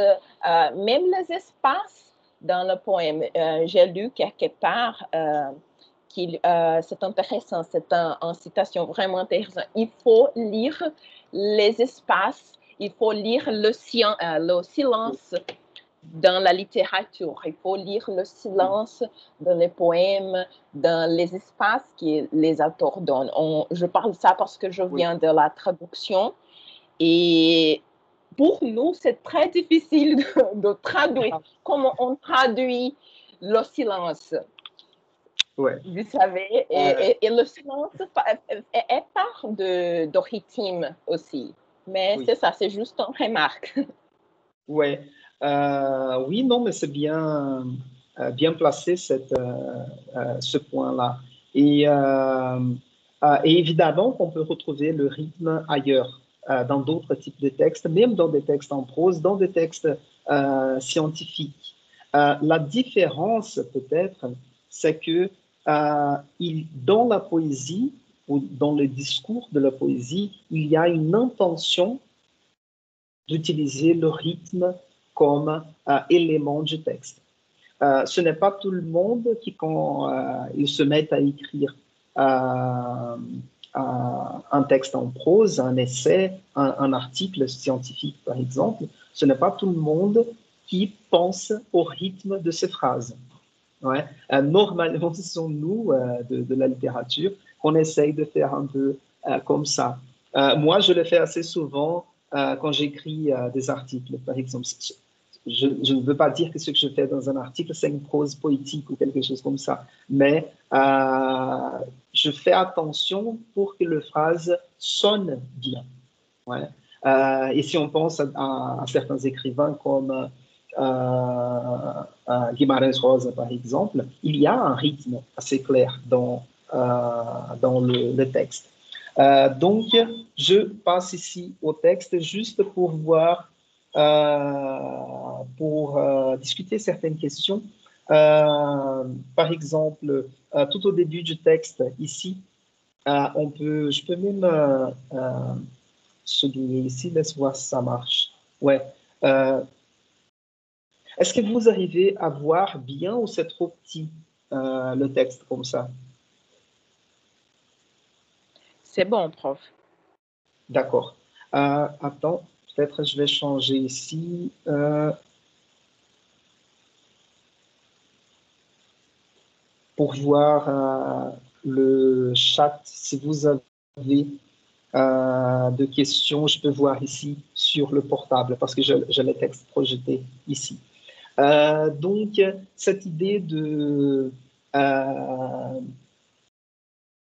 même les espaces dans le poème. J'ai lu quelque part c'est intéressant, c'est une citation vraiment intéressante. Il faut lire les espaces, il faut lire le silence dans la littérature. Il faut lire le silence dans les poèmes, dans les espaces que les auteurs donnent. Je parle ça parce que je viens de la traduction et pour nous, c'est très difficile de traduire. Comment on traduit le silence? Ouais. Vous savez, et le silence est part de rythme aussi. Mais c'est ça, c'est juste une remarque. Ouais. Oui, non, mais c'est bien, bien placé ce point-là. Et évidemment qu'on peut retrouver le rythme ailleurs, dans d'autres types de textes, même dans des textes en prose, dans des textes scientifiques. La différence, peut-être, c'est que dans la poésie ou dans le discours de la poésie, il y a une intention d'utiliser le rythme comme élément du texte. Ce n'est pas tout le monde qui, quand ils se mettent à écrire un texte en prose, un essai, un article scientifique, par exemple, ce n'est pas tout le monde qui pense au rythme de ces phrases. Ouais. Normalement, ce sont nous, de la littérature, qu'on essaye de faire un peu comme ça. Moi, je le fais assez souvent quand j'écris des articles, par exemple. Je ne veux pas dire que ce que je fais dans un article, c'est une prose poétique ou quelque chose comme ça, mais je fais attention pour que la phrase sonne bien. Ouais. Et si on pense à certains écrivains comme Guimarães Rosa, par exemple, il y a un rythme assez clair dans le texte. Donc, je passe ici au texte juste pour voir, pour discuter certaines questions. Par exemple, tout au début du texte, ici, je peux même souligner ici, laisse voir si ça marche. Ouais. Est-ce que vous arrivez à voir bien ou c'est trop petit le texte comme ça? C'est bon, prof. D'accord. Attends, peut-être je vais changer ici. Pour voir le chat, si vous avez de questions, je peux voir ici sur le portable parce que j'ai le texte projeté ici. Donc, cette idée de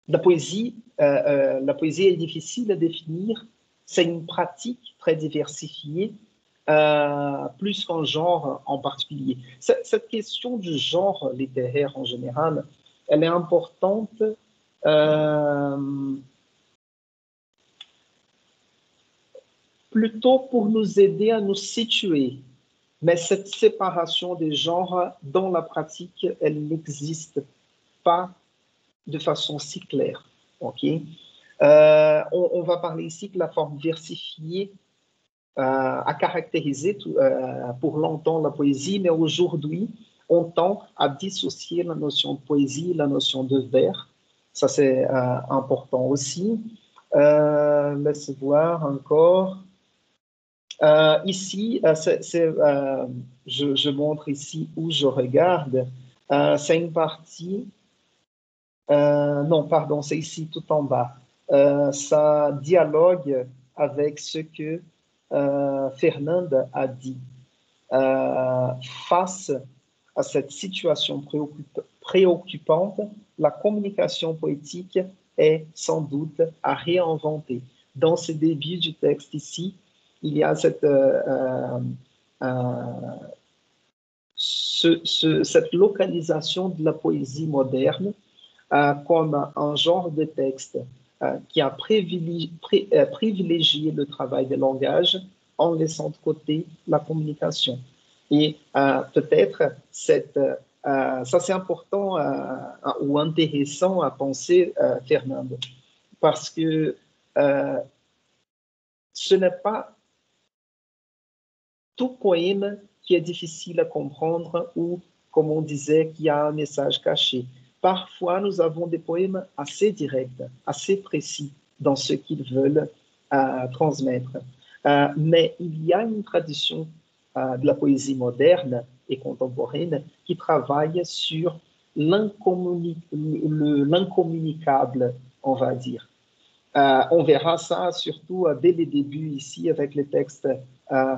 la poésie est difficile à définir. C'est une pratique très diversifiée, plus qu'un genre en particulier. Cette question du genre littéraire en général, elle est importante plutôt pour nous aider à nous situer. Mais cette séparation des genres, dans la pratique, elle n'existe pas de façon si claire. Okay? On va parler ici que la forme versifiée a caractérisé pour longtemps la poésie, mais aujourd'hui, on tend à dissocier la notion de poésie, la notion de vers. Ça, c'est important aussi. Laisse voir encore. Ici, je montre ici où je regarde. C'est une partie. Non, pardon, c'est ici tout en bas. Ça dialogue avec ce que Fernanda a dit. Face à cette situation préoccupante, la communication poétique est sans doute à réinventer. Dans ce début du texte ici, il y a cette localisation de la poésie moderne comme un genre de texte qui a privilégié le travail de langage en laissant de côté la communication. Et peut-être ça c'est important ou intéressant à penser, Fernando, parce que ce n'est pas tout poème qui est difficile à comprendre ou, comme on disait, qui a un message caché. parfois nous avons des poèmes assez directs, assez précis dans ce qu'ils veulent transmettre. Mais il y a une tradition de la poésie moderne et contemporaine qui travaille sur l'incommunicable, on va dire. On verra ça surtout dès les débuts ici avec les textes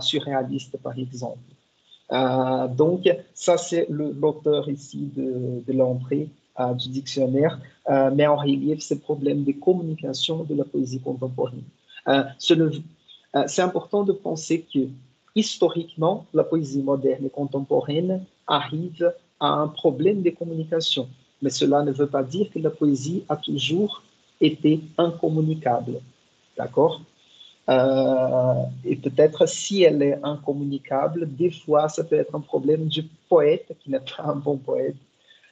surréalistes, par exemple. Donc, ça, c'est l'auteur ici de l'entrée du dictionnaire, met en relief ces problèmes de communication de la poésie contemporaine. C'est important de penser que, historiquement, la poésie moderne et contemporaine arrive à un problème de communication. Mais cela ne veut pas dire que la poésie a toujours été incommunicable. D'accord? Et peut-être si elle est incommunicable, des fois, ça peut être un problème du poète qui n'est pas un bon poète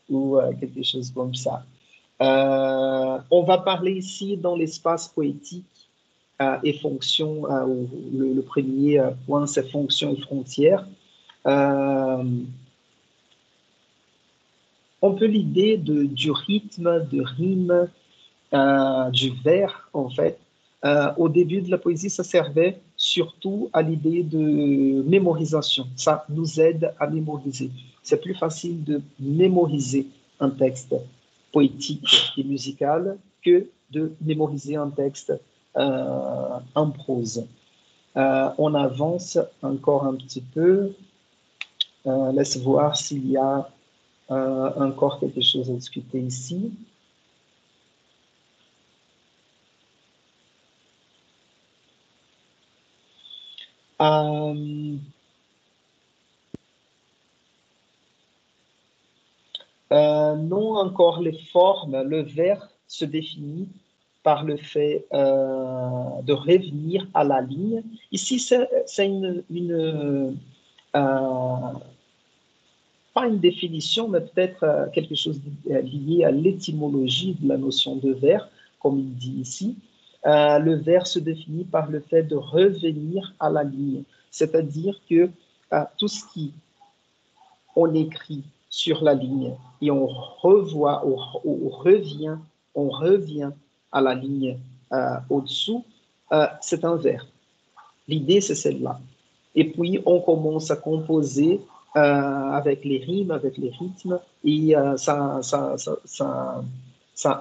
ou quelque chose comme ça. On va parler ici dans l'espace poétique et fonctions. Le premier point, c'est fonctions et frontières. On peut l'idée du rythme, de rime, du vers, en fait. Au début de la poésie, ça servait surtout à l'idée de mémorisation. Ça nous aide à mémoriser. C'est plus facile de mémoriser un texte poétique et musical que de mémoriser un texte en prose. On avance encore un petit peu. Laisse voir s'il y a encore quelque chose à discuter ici. Non, encore les formes. Le vers se définit par le fait de revenir à la ligne. Ici, c'est pas une définition, mais peut-être quelque chose lié à l'étymologie de la notion de vers, comme il dit ici. Le vers se définit par le fait de revenir à la ligne, c'est-à-dire que tout ce qui on écrit sur la ligne et on revoit, on revient à la ligne au-dessous, c'est un vers. L'idée, c'est celle-là. Et puis, on commence à composer avec les rimes, avec les rythmes, et ça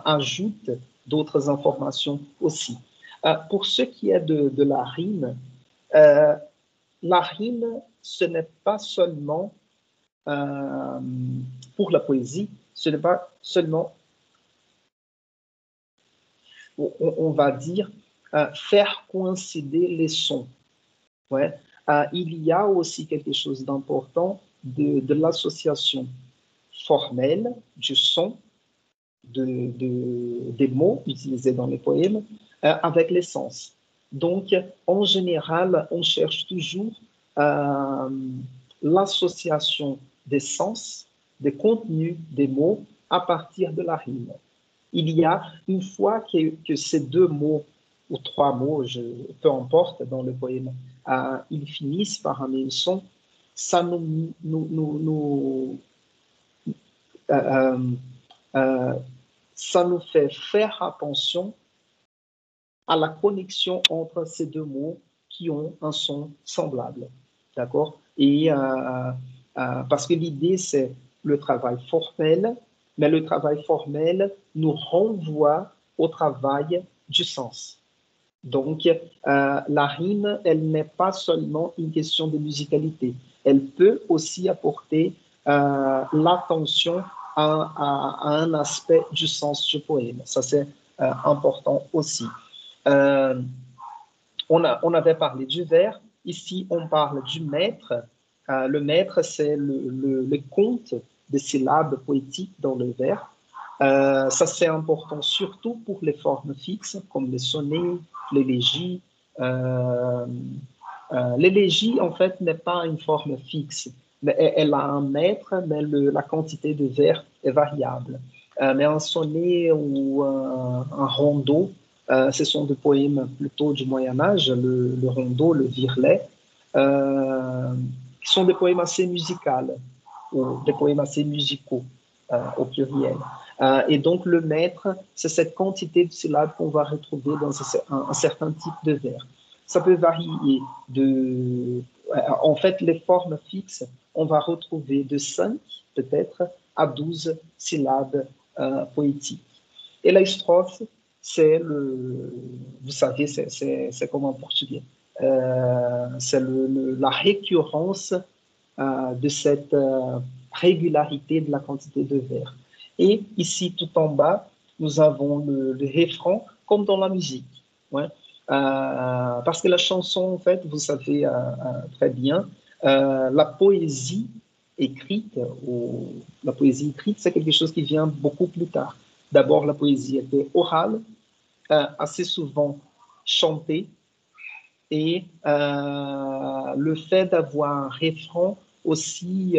ajoute d'autres informations aussi. Pour ce qui est de la rime, ce n'est pas seulement, pour la poésie, ce n'est pas seulement, on va dire, faire coïncider les sons. Ouais. Il y a aussi quelque chose d'important de l'association formelle du son, des mots utilisés dans les poèmes avec les sens. Donc, en général, on cherche toujours l'association des sens, des contenus des mots à partir de la rime. Il y a, une fois que ces deux mots ou trois mots, peu importe, dans le poème, ils finissent par un même son, ça ça nous fait faire attention à la connexion entre ces deux mots qui ont un son semblable. D'accord? Et parce que l'idée, c'est le travail formel, mais le travail formel nous renvoie au travail du sens. Donc, la rime, elle n'est pas seulement une question de musicalité. Elle peut aussi apporter l'attention à un aspect du sens du poème. Ça, c'est important aussi. On avait parlé du vers. Ici, on parle du mètre. Le mètre, c'est le compte des syllabes poétiques dans le vers. Ça, c'est important surtout pour les formes fixes, comme les sonnets, l'élégie. L'élégie, en fait, n'est pas une forme fixe. Mais elle a un mètre, mais la quantité de vers est variable. Mais un sonnet ou un rondeau, ce sont des poèmes plutôt du Moyen-Âge, le rondeau, le virlet, qui sont des poèmes assez musicaux, ou des poèmes assez musicaux au pluriel. Et donc, le mètre, c'est cette quantité de syllabes qu'on va retrouver dans un certain type de vers. Ça peut varier en fait, les formes fixes, on va retrouver de 5, peut-être, à 12 syllabes poétiques. Et la strophe, c'est vous savez, c'est comme en portugais. C'est la récurrence de cette régularité de la quantité de vers. Et ici, tout en bas, nous avons le refrain, comme dans la musique. Ouais. Parce que la chanson, en fait, vous savez très bien, la poésie écrite, c'est quelque chose qui vient beaucoup plus tard. D'abord, la poésie était orale, assez souvent chantée, et le fait d'avoir un refrain aussi,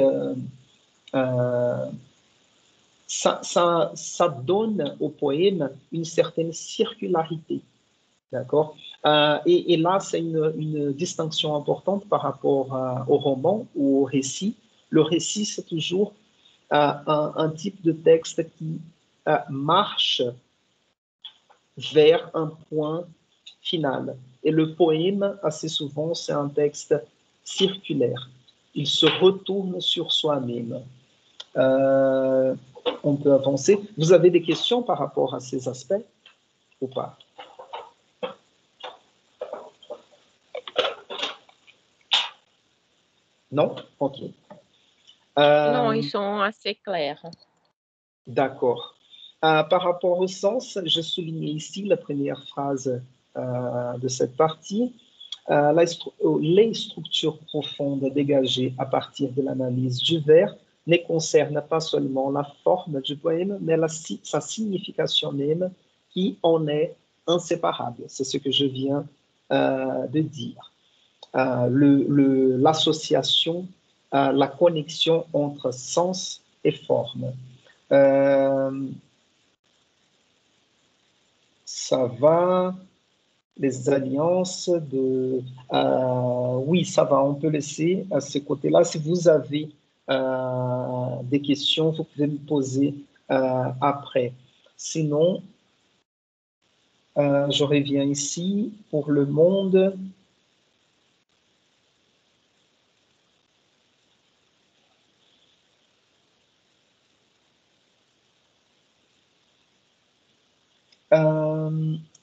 ça donne au poème une certaine circularité. D'accord. Et là, c'est une distinction importante par rapport au roman ou au récit. Le récit, c'est toujours un type de texte qui marche vers un point final. Et le poème, assez souvent, c'est un texte circulaire. Il se retourne sur soi-même. On peut avancer. Vous avez des questions par rapport à ces aspects ou pas? Non? Ok. Non, ils sont assez clairs. D'accord. Par rapport au sens, je soulignais ici la première phrase de cette partie. Les structures profondes dégagées à partir de l'analyse du vers ne concernent pas seulement la forme du poème, mais sa signification même qui en est inséparable. C'est ce que je viens de dire. L'association, la connexion entre sens et forme. Ça va. Les alliances oui, ça va, on peut laisser à ce côté-là. Si vous avez des questions, vous pouvez me poser après. Sinon, je reviens ici pour le monde.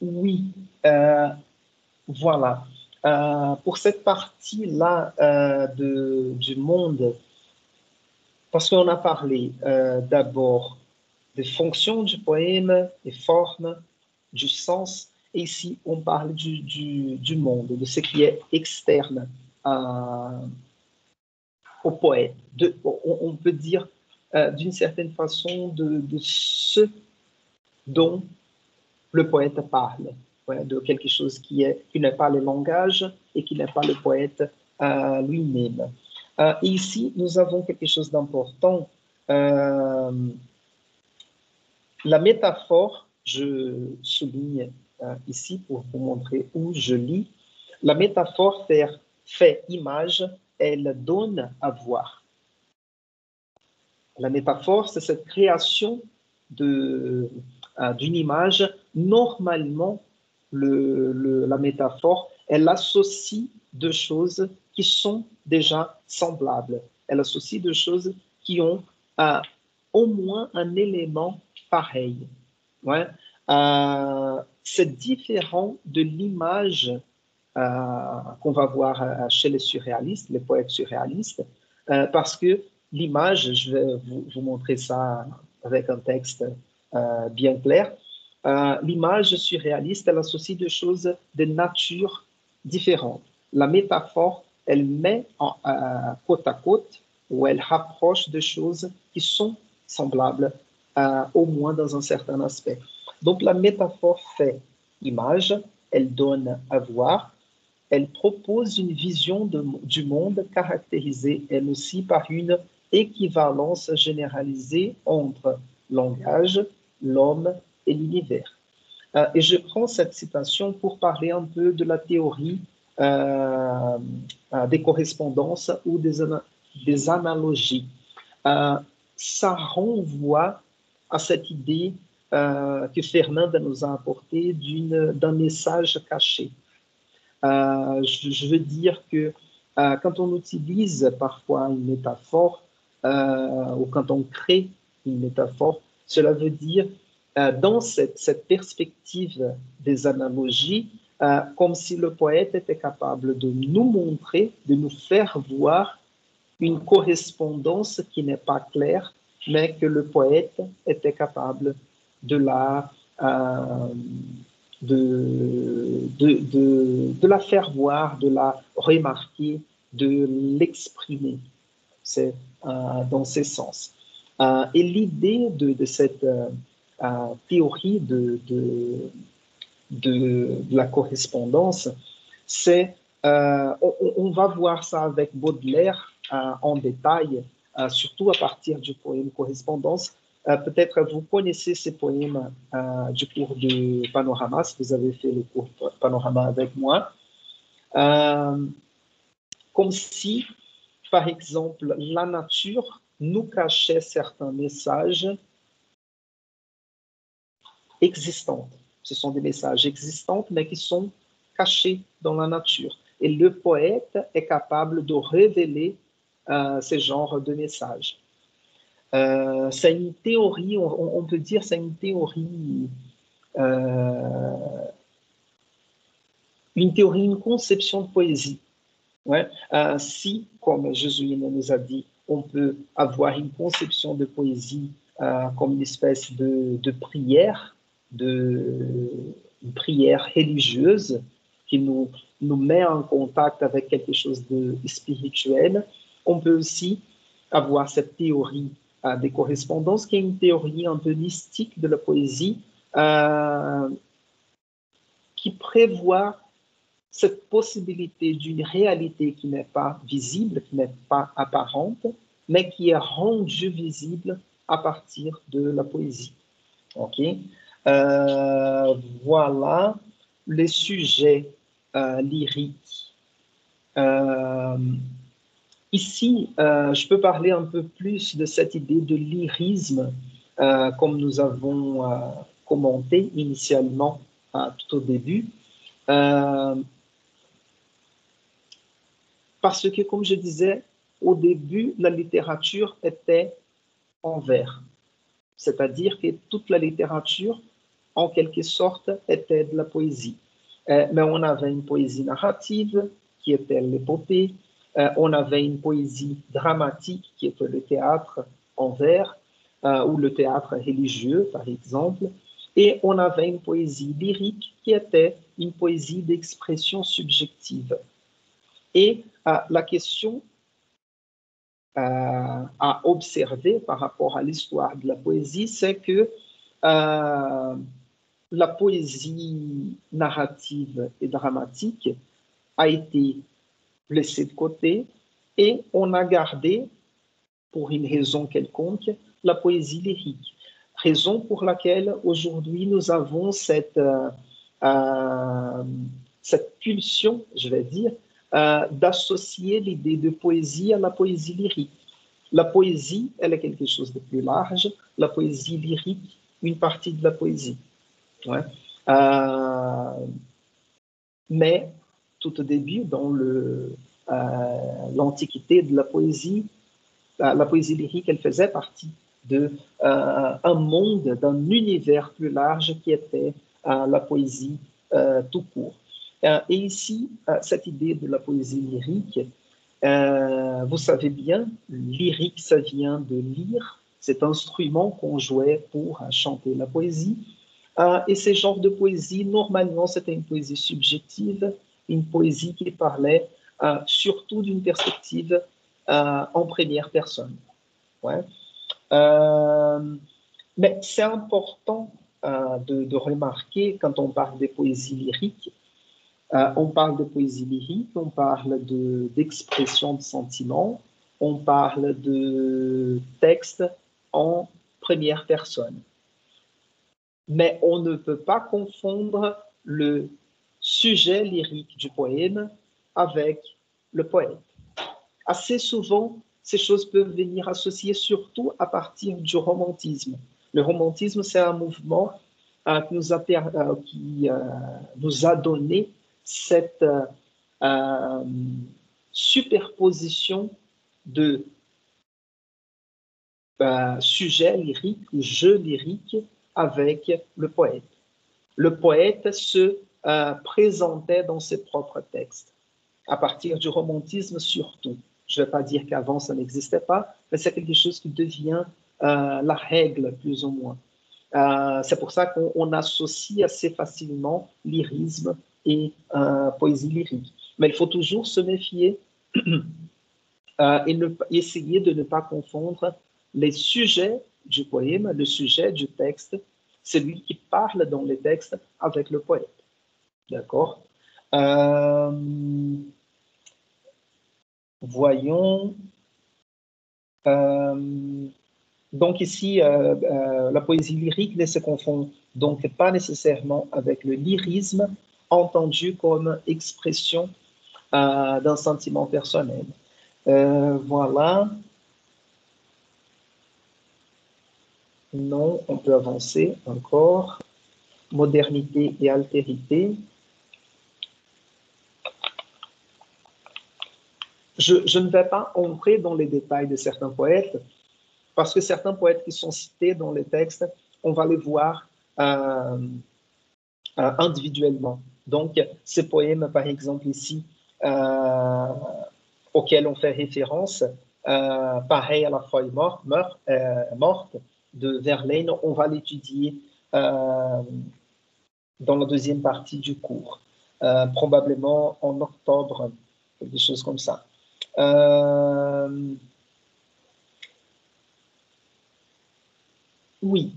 Oui, voilà. Pour cette partie-là du monde, parce qu'on a parlé d'abord des fonctions du poème, des formes, du sens, et ici on parle du monde, de ce qui est externe au poète. On peut dire d'une certaine façon de ce dont le poète parle, ouais, de quelque chose qui n'est pas le langage et qui n'est pas le poète lui-même. Et ici, nous avons quelque chose d'important. La métaphore, je souligne ici pour vous montrer où je lis, la métaphore fait image, elle donne à voir. La métaphore, c'est cette création d'une image. Normalement, la métaphore, elle associe deux choses qui sont déjà semblables. Elle associe deux choses qui ont au moins un élément pareil. Ouais. C'est différent de l'image qu'on va voir chez les surréalistes, les poètes surréalistes, parce que l'image, je vais vous montrer ça avec un texte bien clair, l'image surréaliste, elle associe deux choses de nature différente. La métaphore, elle met côte à côte, ou elle rapproche de choses qui sont semblables, au moins dans un certain aspect. Donc la métaphore fait image, elle donne à voir, elle propose une vision du monde caractérisée, elle aussi, par une équivalence généralisée entre langage, l'homme et l'univers. Et je prends cette citation pour parler un peu de la théorie des correspondances ou des analogies. Ça renvoie à cette idée que Fernanda nous a apportée d'un message caché. Je veux dire que quand on utilise parfois une métaphore ou quand on crée une métaphore, cela veut dire dans cette perspective des analogies, comme si le poète était capable de nous montrer, de nous faire voir une correspondance qui n'est pas claire, mais que le poète était capable de la faire voir, de la remarquer, de l'exprimer. C'est dans ces sens. Et l'idée de cette théorie de la correspondance, c'est, on va voir ça avec Baudelaire en détail, surtout à partir du poème Correspondance. Peut-être vous connaissez ces poèmes du cours de Panorama, si vous avez fait le cours Panorama avec moi. Comme si, par exemple, la nature nous cachait certains messages existants. Ce sont des messages existants, mais qui sont cachés dans la nature. Et le poète est capable de révéler ce genre de messages. C'est une théorie, on peut dire, c'est une théorie, une conception de poésie. Ouais. Si, comme Jésuine nous a dit, on peut avoir une conception de poésie comme une espèce de prière, une prière religieuse qui nous met en contact avec quelque chose de spirituel, on peut aussi avoir cette théorie des correspondances, qui est une théorie un peu mystique de la poésie, qui prévoit cette possibilité d'une réalité qui n'est pas visible, qui n'est pas apparente, mais qui est rendue visible à partir de la poésie. Ok. Voilà les sujets lyriques. Ici, je peux parler un peu plus de cette idée de lyrisme, comme nous avons commenté initialement tout au début. Parce que, comme je disais, au début, la littérature était en vers. C'est-à-dire que toute la littérature, en quelque sorte, était de la poésie. Mais on avait une poésie narrative, qui était l'épopée. On avait une poésie dramatique, qui était le théâtre en vers, ou le théâtre religieux, par exemple. Et on avait une poésie lyrique, qui était une poésie d'expression subjective. Et la question à observer par rapport à l'histoire de la poésie, c'est que la poésie narrative et dramatique a été laissée de côté et on a gardé, pour une raison quelconque, la poésie lyrique. Raison pour laquelle aujourd'hui nous avons cette pulsion, je vais dire, d'associer l'idée de poésie à la poésie lyrique. La poésie, elle est quelque chose de plus large. La poésie lyrique, une partie de la poésie. Ouais. Mais tout au début, dans l'Antiquité de la poésie lyrique, elle faisait partie d'un monde, d'un univers plus large qui était la poésie tout court. Et ici, cette idée de la poésie lyrique, vous savez bien, lyrique, ça vient de lyre, cet instrument qu'on jouait pour chanter la poésie. Et ce genre de poésie, normalement, c'était une poésie subjective, une poésie qui parlait surtout d'une perspective en première personne. Ouais. Mais c'est important de remarquer, quand on parle des poésies lyriques, on parle de poésie lyrique, on parle d'expression de sentiments, on parle de texte en première personne. Mais on ne peut pas confondre le sujet lyrique du poème avec le poète. Assez souvent, ces choses peuvent venir associées surtout à partir du romantisme. Le romantisme, c'est un mouvement qui nous a donné cette superposition de sujet lyrique ou jeu lyrique avec le poète. Le poète se présentait dans ses propres textes, à partir du romantisme surtout. Je ne vais pas dire qu'avant ça n'existait pas, mais c'est quelque chose qui devient la règle, plus ou moins. C'est pour ça qu'on associe assez facilement lyrisme et poésie lyrique. Mais il faut toujours se méfier et essayer de ne pas confondre les sujets du poème, le sujet du texte, celui qui parle dans les textes avec le poète. D'accord? Voyons. Donc ici, la poésie lyrique ne se confond donc pas nécessairement avec le lyrisme, entendu comme expression d'un sentiment personnel. Voilà. Non, on peut avancer encore. Modernité et altérité. Je ne vais pas entrer dans les détails de certains poètes, parce que certains poètes qui sont cités dans les textes, on va les voir individuellement. Donc, ces poèmes, par exemple ici, auxquels on fait référence, pareil à la feuille morte de Verlaine, on va l'étudier dans la deuxième partie du cours, probablement en octobre, quelque chose comme ça. Oui.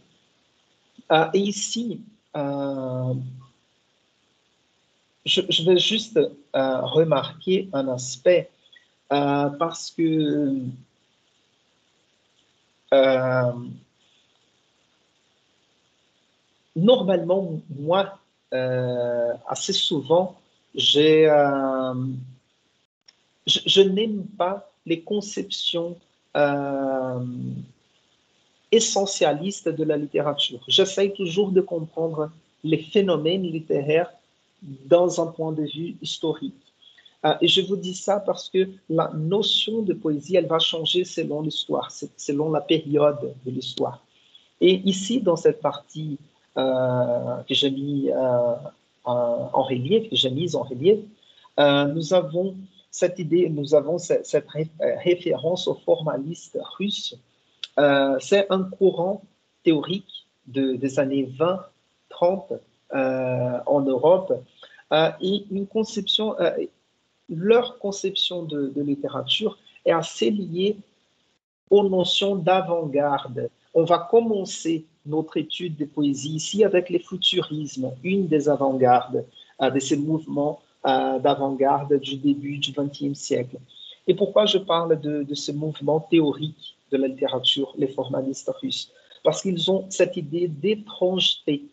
Et ici, je vais juste remarquer un aspect parce que normalement, moi, assez souvent, je n'aime pas les conceptions essentialistes de la littérature. J'essaie toujours de comprendre les phénomènes littéraires dans un point de vue historique. Et je vous dis ça parce que la notion de poésie, elle va changer selon l'histoire, selon la période de l'histoire. Et ici, dans cette partie que j'ai mis en relief, que j'ai mise en relief, nous avons cette idée, nous avons cette référence aux formalistes russes. C'est un courant théorique des années 20-30 en Europe et une conception, leur conception de littérature est assez liée aux notions d'avant-garde. On va commencer notre étude de poésie ici avec les futurismes, une des avant-gardes, de ces mouvements d'avant-garde du début du XXe siècle. Et pourquoi je parle de ce mouvement théorique de la littérature, les formalistes russes? Parce qu'ils ont cette idée d'étrangeté.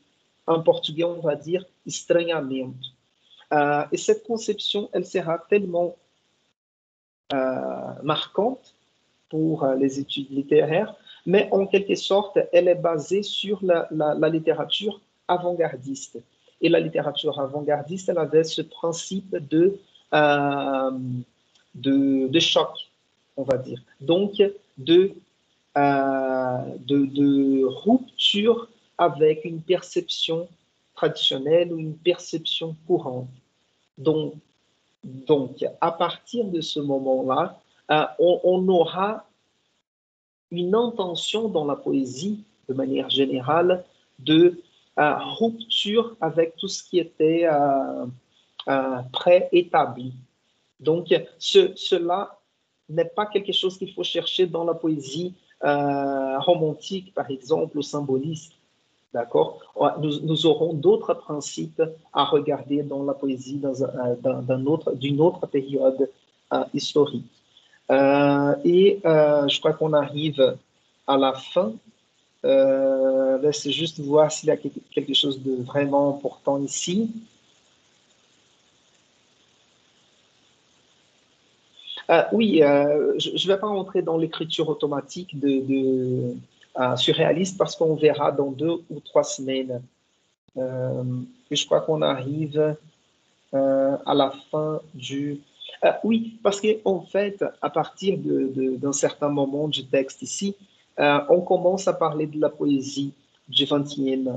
En portugais, on va dire estranhamento. Et cette conception, elle sera tellement marquante pour les études littéraires, mais en quelque sorte, elle est basée sur la littérature avant-gardiste. Et la littérature avant-gardiste, elle avait ce principe de choc, on va dire. Donc, de rupture avec une perception traditionnelle ou une perception courante. Donc à partir de ce moment-là, on aura une intention dans la poésie, de manière générale, de rupture avec tout ce qui était préétabli. Donc, cela n'est pas quelque chose qu'il faut chercher dans la poésie romantique, par exemple, ou symboliste. D'accord? Nous aurons d'autres principes à regarder dans la poésie d'une autre période historique. Je crois qu'on arrive à la fin. Laisse juste voir s'il y a quelque chose de vraiment important ici. Oui, je ne vais pas rentrer dans l'écriture automatique surréaliste parce qu'on verra dans 2 ou 3 semaines. Et je crois qu'on arrive à la fin du... oui, parce qu'en fait, à partir d'un certain moment du texte ici, on commence à parler de la poésie du XXe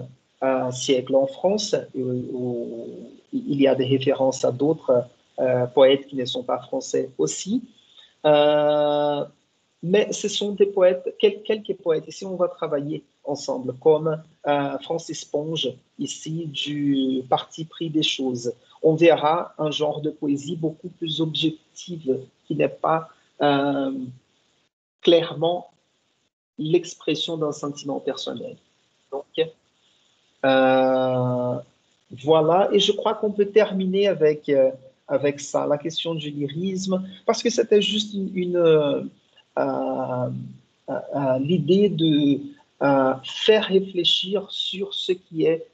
siècle en France, où il y a des références à d'autres poètes qui ne sont pas français aussi. Mais ce sont des poètes, quelques poètes. Ici, on va travailler ensemble, comme Francis Ponge, ici, du Parti pris des choses. On verra un genre de poésie beaucoup plus objective, qui n'est pas clairement l'expression d'un sentiment personnel. Donc, voilà, et je crois qu'on peut terminer avec ça, la question du lyrisme, parce que c'était juste l'idée de faire réfléchir sur ce qui est,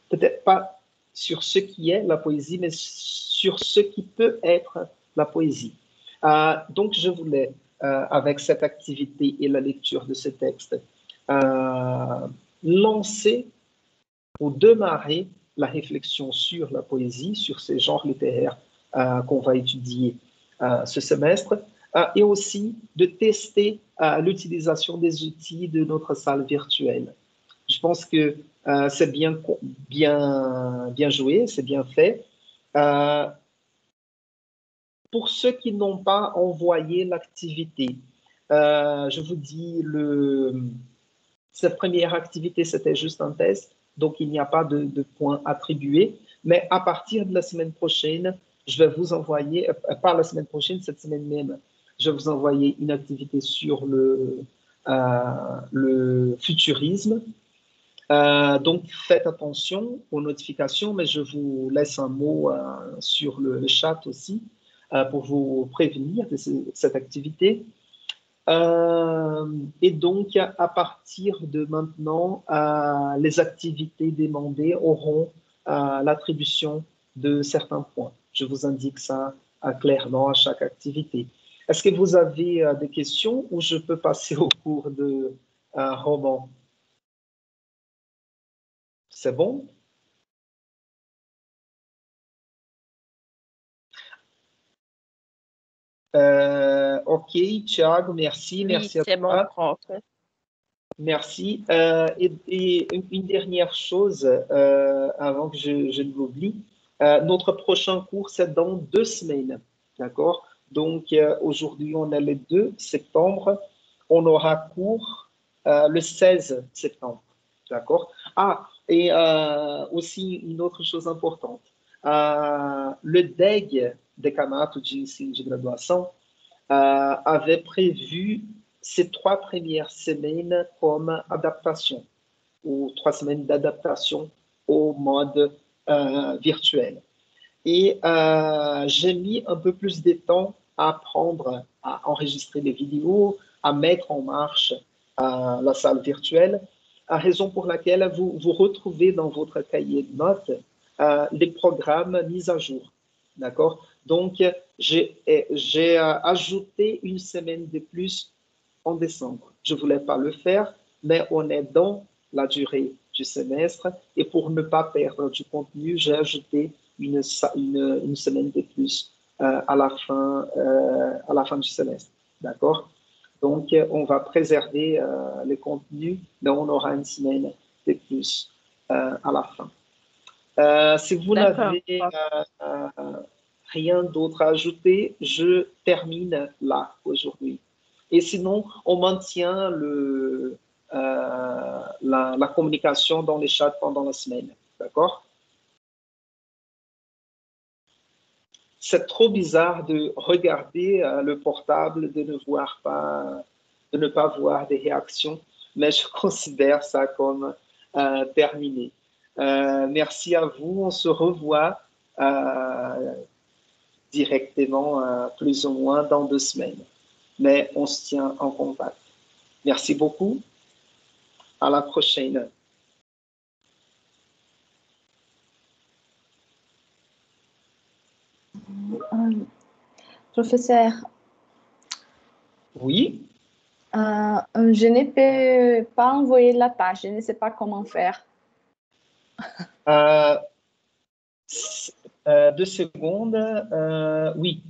peut-être pas sur ce qui est la poésie, mais sur ce qui peut être la poésie. Donc, je voulais, avec cette activité et la lecture de ce texte, lancer ou démarrer la réflexion sur la poésie, sur ces genres littéraires qu'on va étudier ce semestre, et aussi de tester l'utilisation des outils de notre salle virtuelle. Je pense que c'est bien joué, c'est bien fait. Pour ceux qui n'ont pas envoyé l'activité, je vous dis, cette première activité, c'était juste un test, donc il n'y a pas de points attribués. Mais à partir de la semaine prochaine, je vais vous envoyer, pas la semaine prochaine, cette semaine même, je vais vous envoyer une activité sur le futurisme. Donc, faites attention aux notifications, mais je vous laisse un mot sur le chat aussi pour vous prévenir de cette activité. Et donc, à partir de maintenant, les activités demandées auront l'attribution de certains points. Je vous indique ça clairement à chaque activité. Est-ce que vous avez des questions ou je peux passer au cours de roman? C'est bon? Ok, Thiago, merci. Oui, Merci à c'est bon, toi. prof. Merci. Et une dernière chose, avant que je ne l'oublie, notre prochain cours, c'est dans 2 semaines. D'accord? Donc, aujourd'hui, on est le 2 septembre. On aura cours le 16 septembre. D'accord? Ah, et aussi une autre chose importante. Le DEG, Decanato de Ensino de Graduação, avait prévu ces 3 premières semaines comme adaptation, ou 3 semaines d'adaptation au mode virtuel. Et j'ai mis un peu plus de temps à apprendre à enregistrer des vidéos, à mettre en marche la salle virtuelle, raison pour laquelle vous retrouvez dans votre cahier de notes les programmes mis à jour. D'accord? Donc, j'ai ajouté une semaine de plus en décembre. Je ne voulais pas le faire, mais on est dans la durée du semestre et pour ne pas perdre du contenu, j'ai ajouté une semaine de plus à la fin du semestre. D'accord? Donc, on va préserver les contenus, mais on aura une semaine de plus à la fin. Si vous n'avez rien d'autre à ajouter, je termine là aujourd'hui. Et sinon, on maintient la communication dans les chats pendant la semaine. D'accord? C'est trop bizarre de regarder le portable, de ne pas voir des réactions, mais je considère ça comme terminé. Merci à vous. On se revoit directement, plus ou moins, dans 2 semaines. Mais on se tient en contact. Merci beaucoup. À la prochaine. Professeur. Oui. Je ne peux pas envoyer la tâche, je ne sais pas comment faire. 2 secondes. Oui.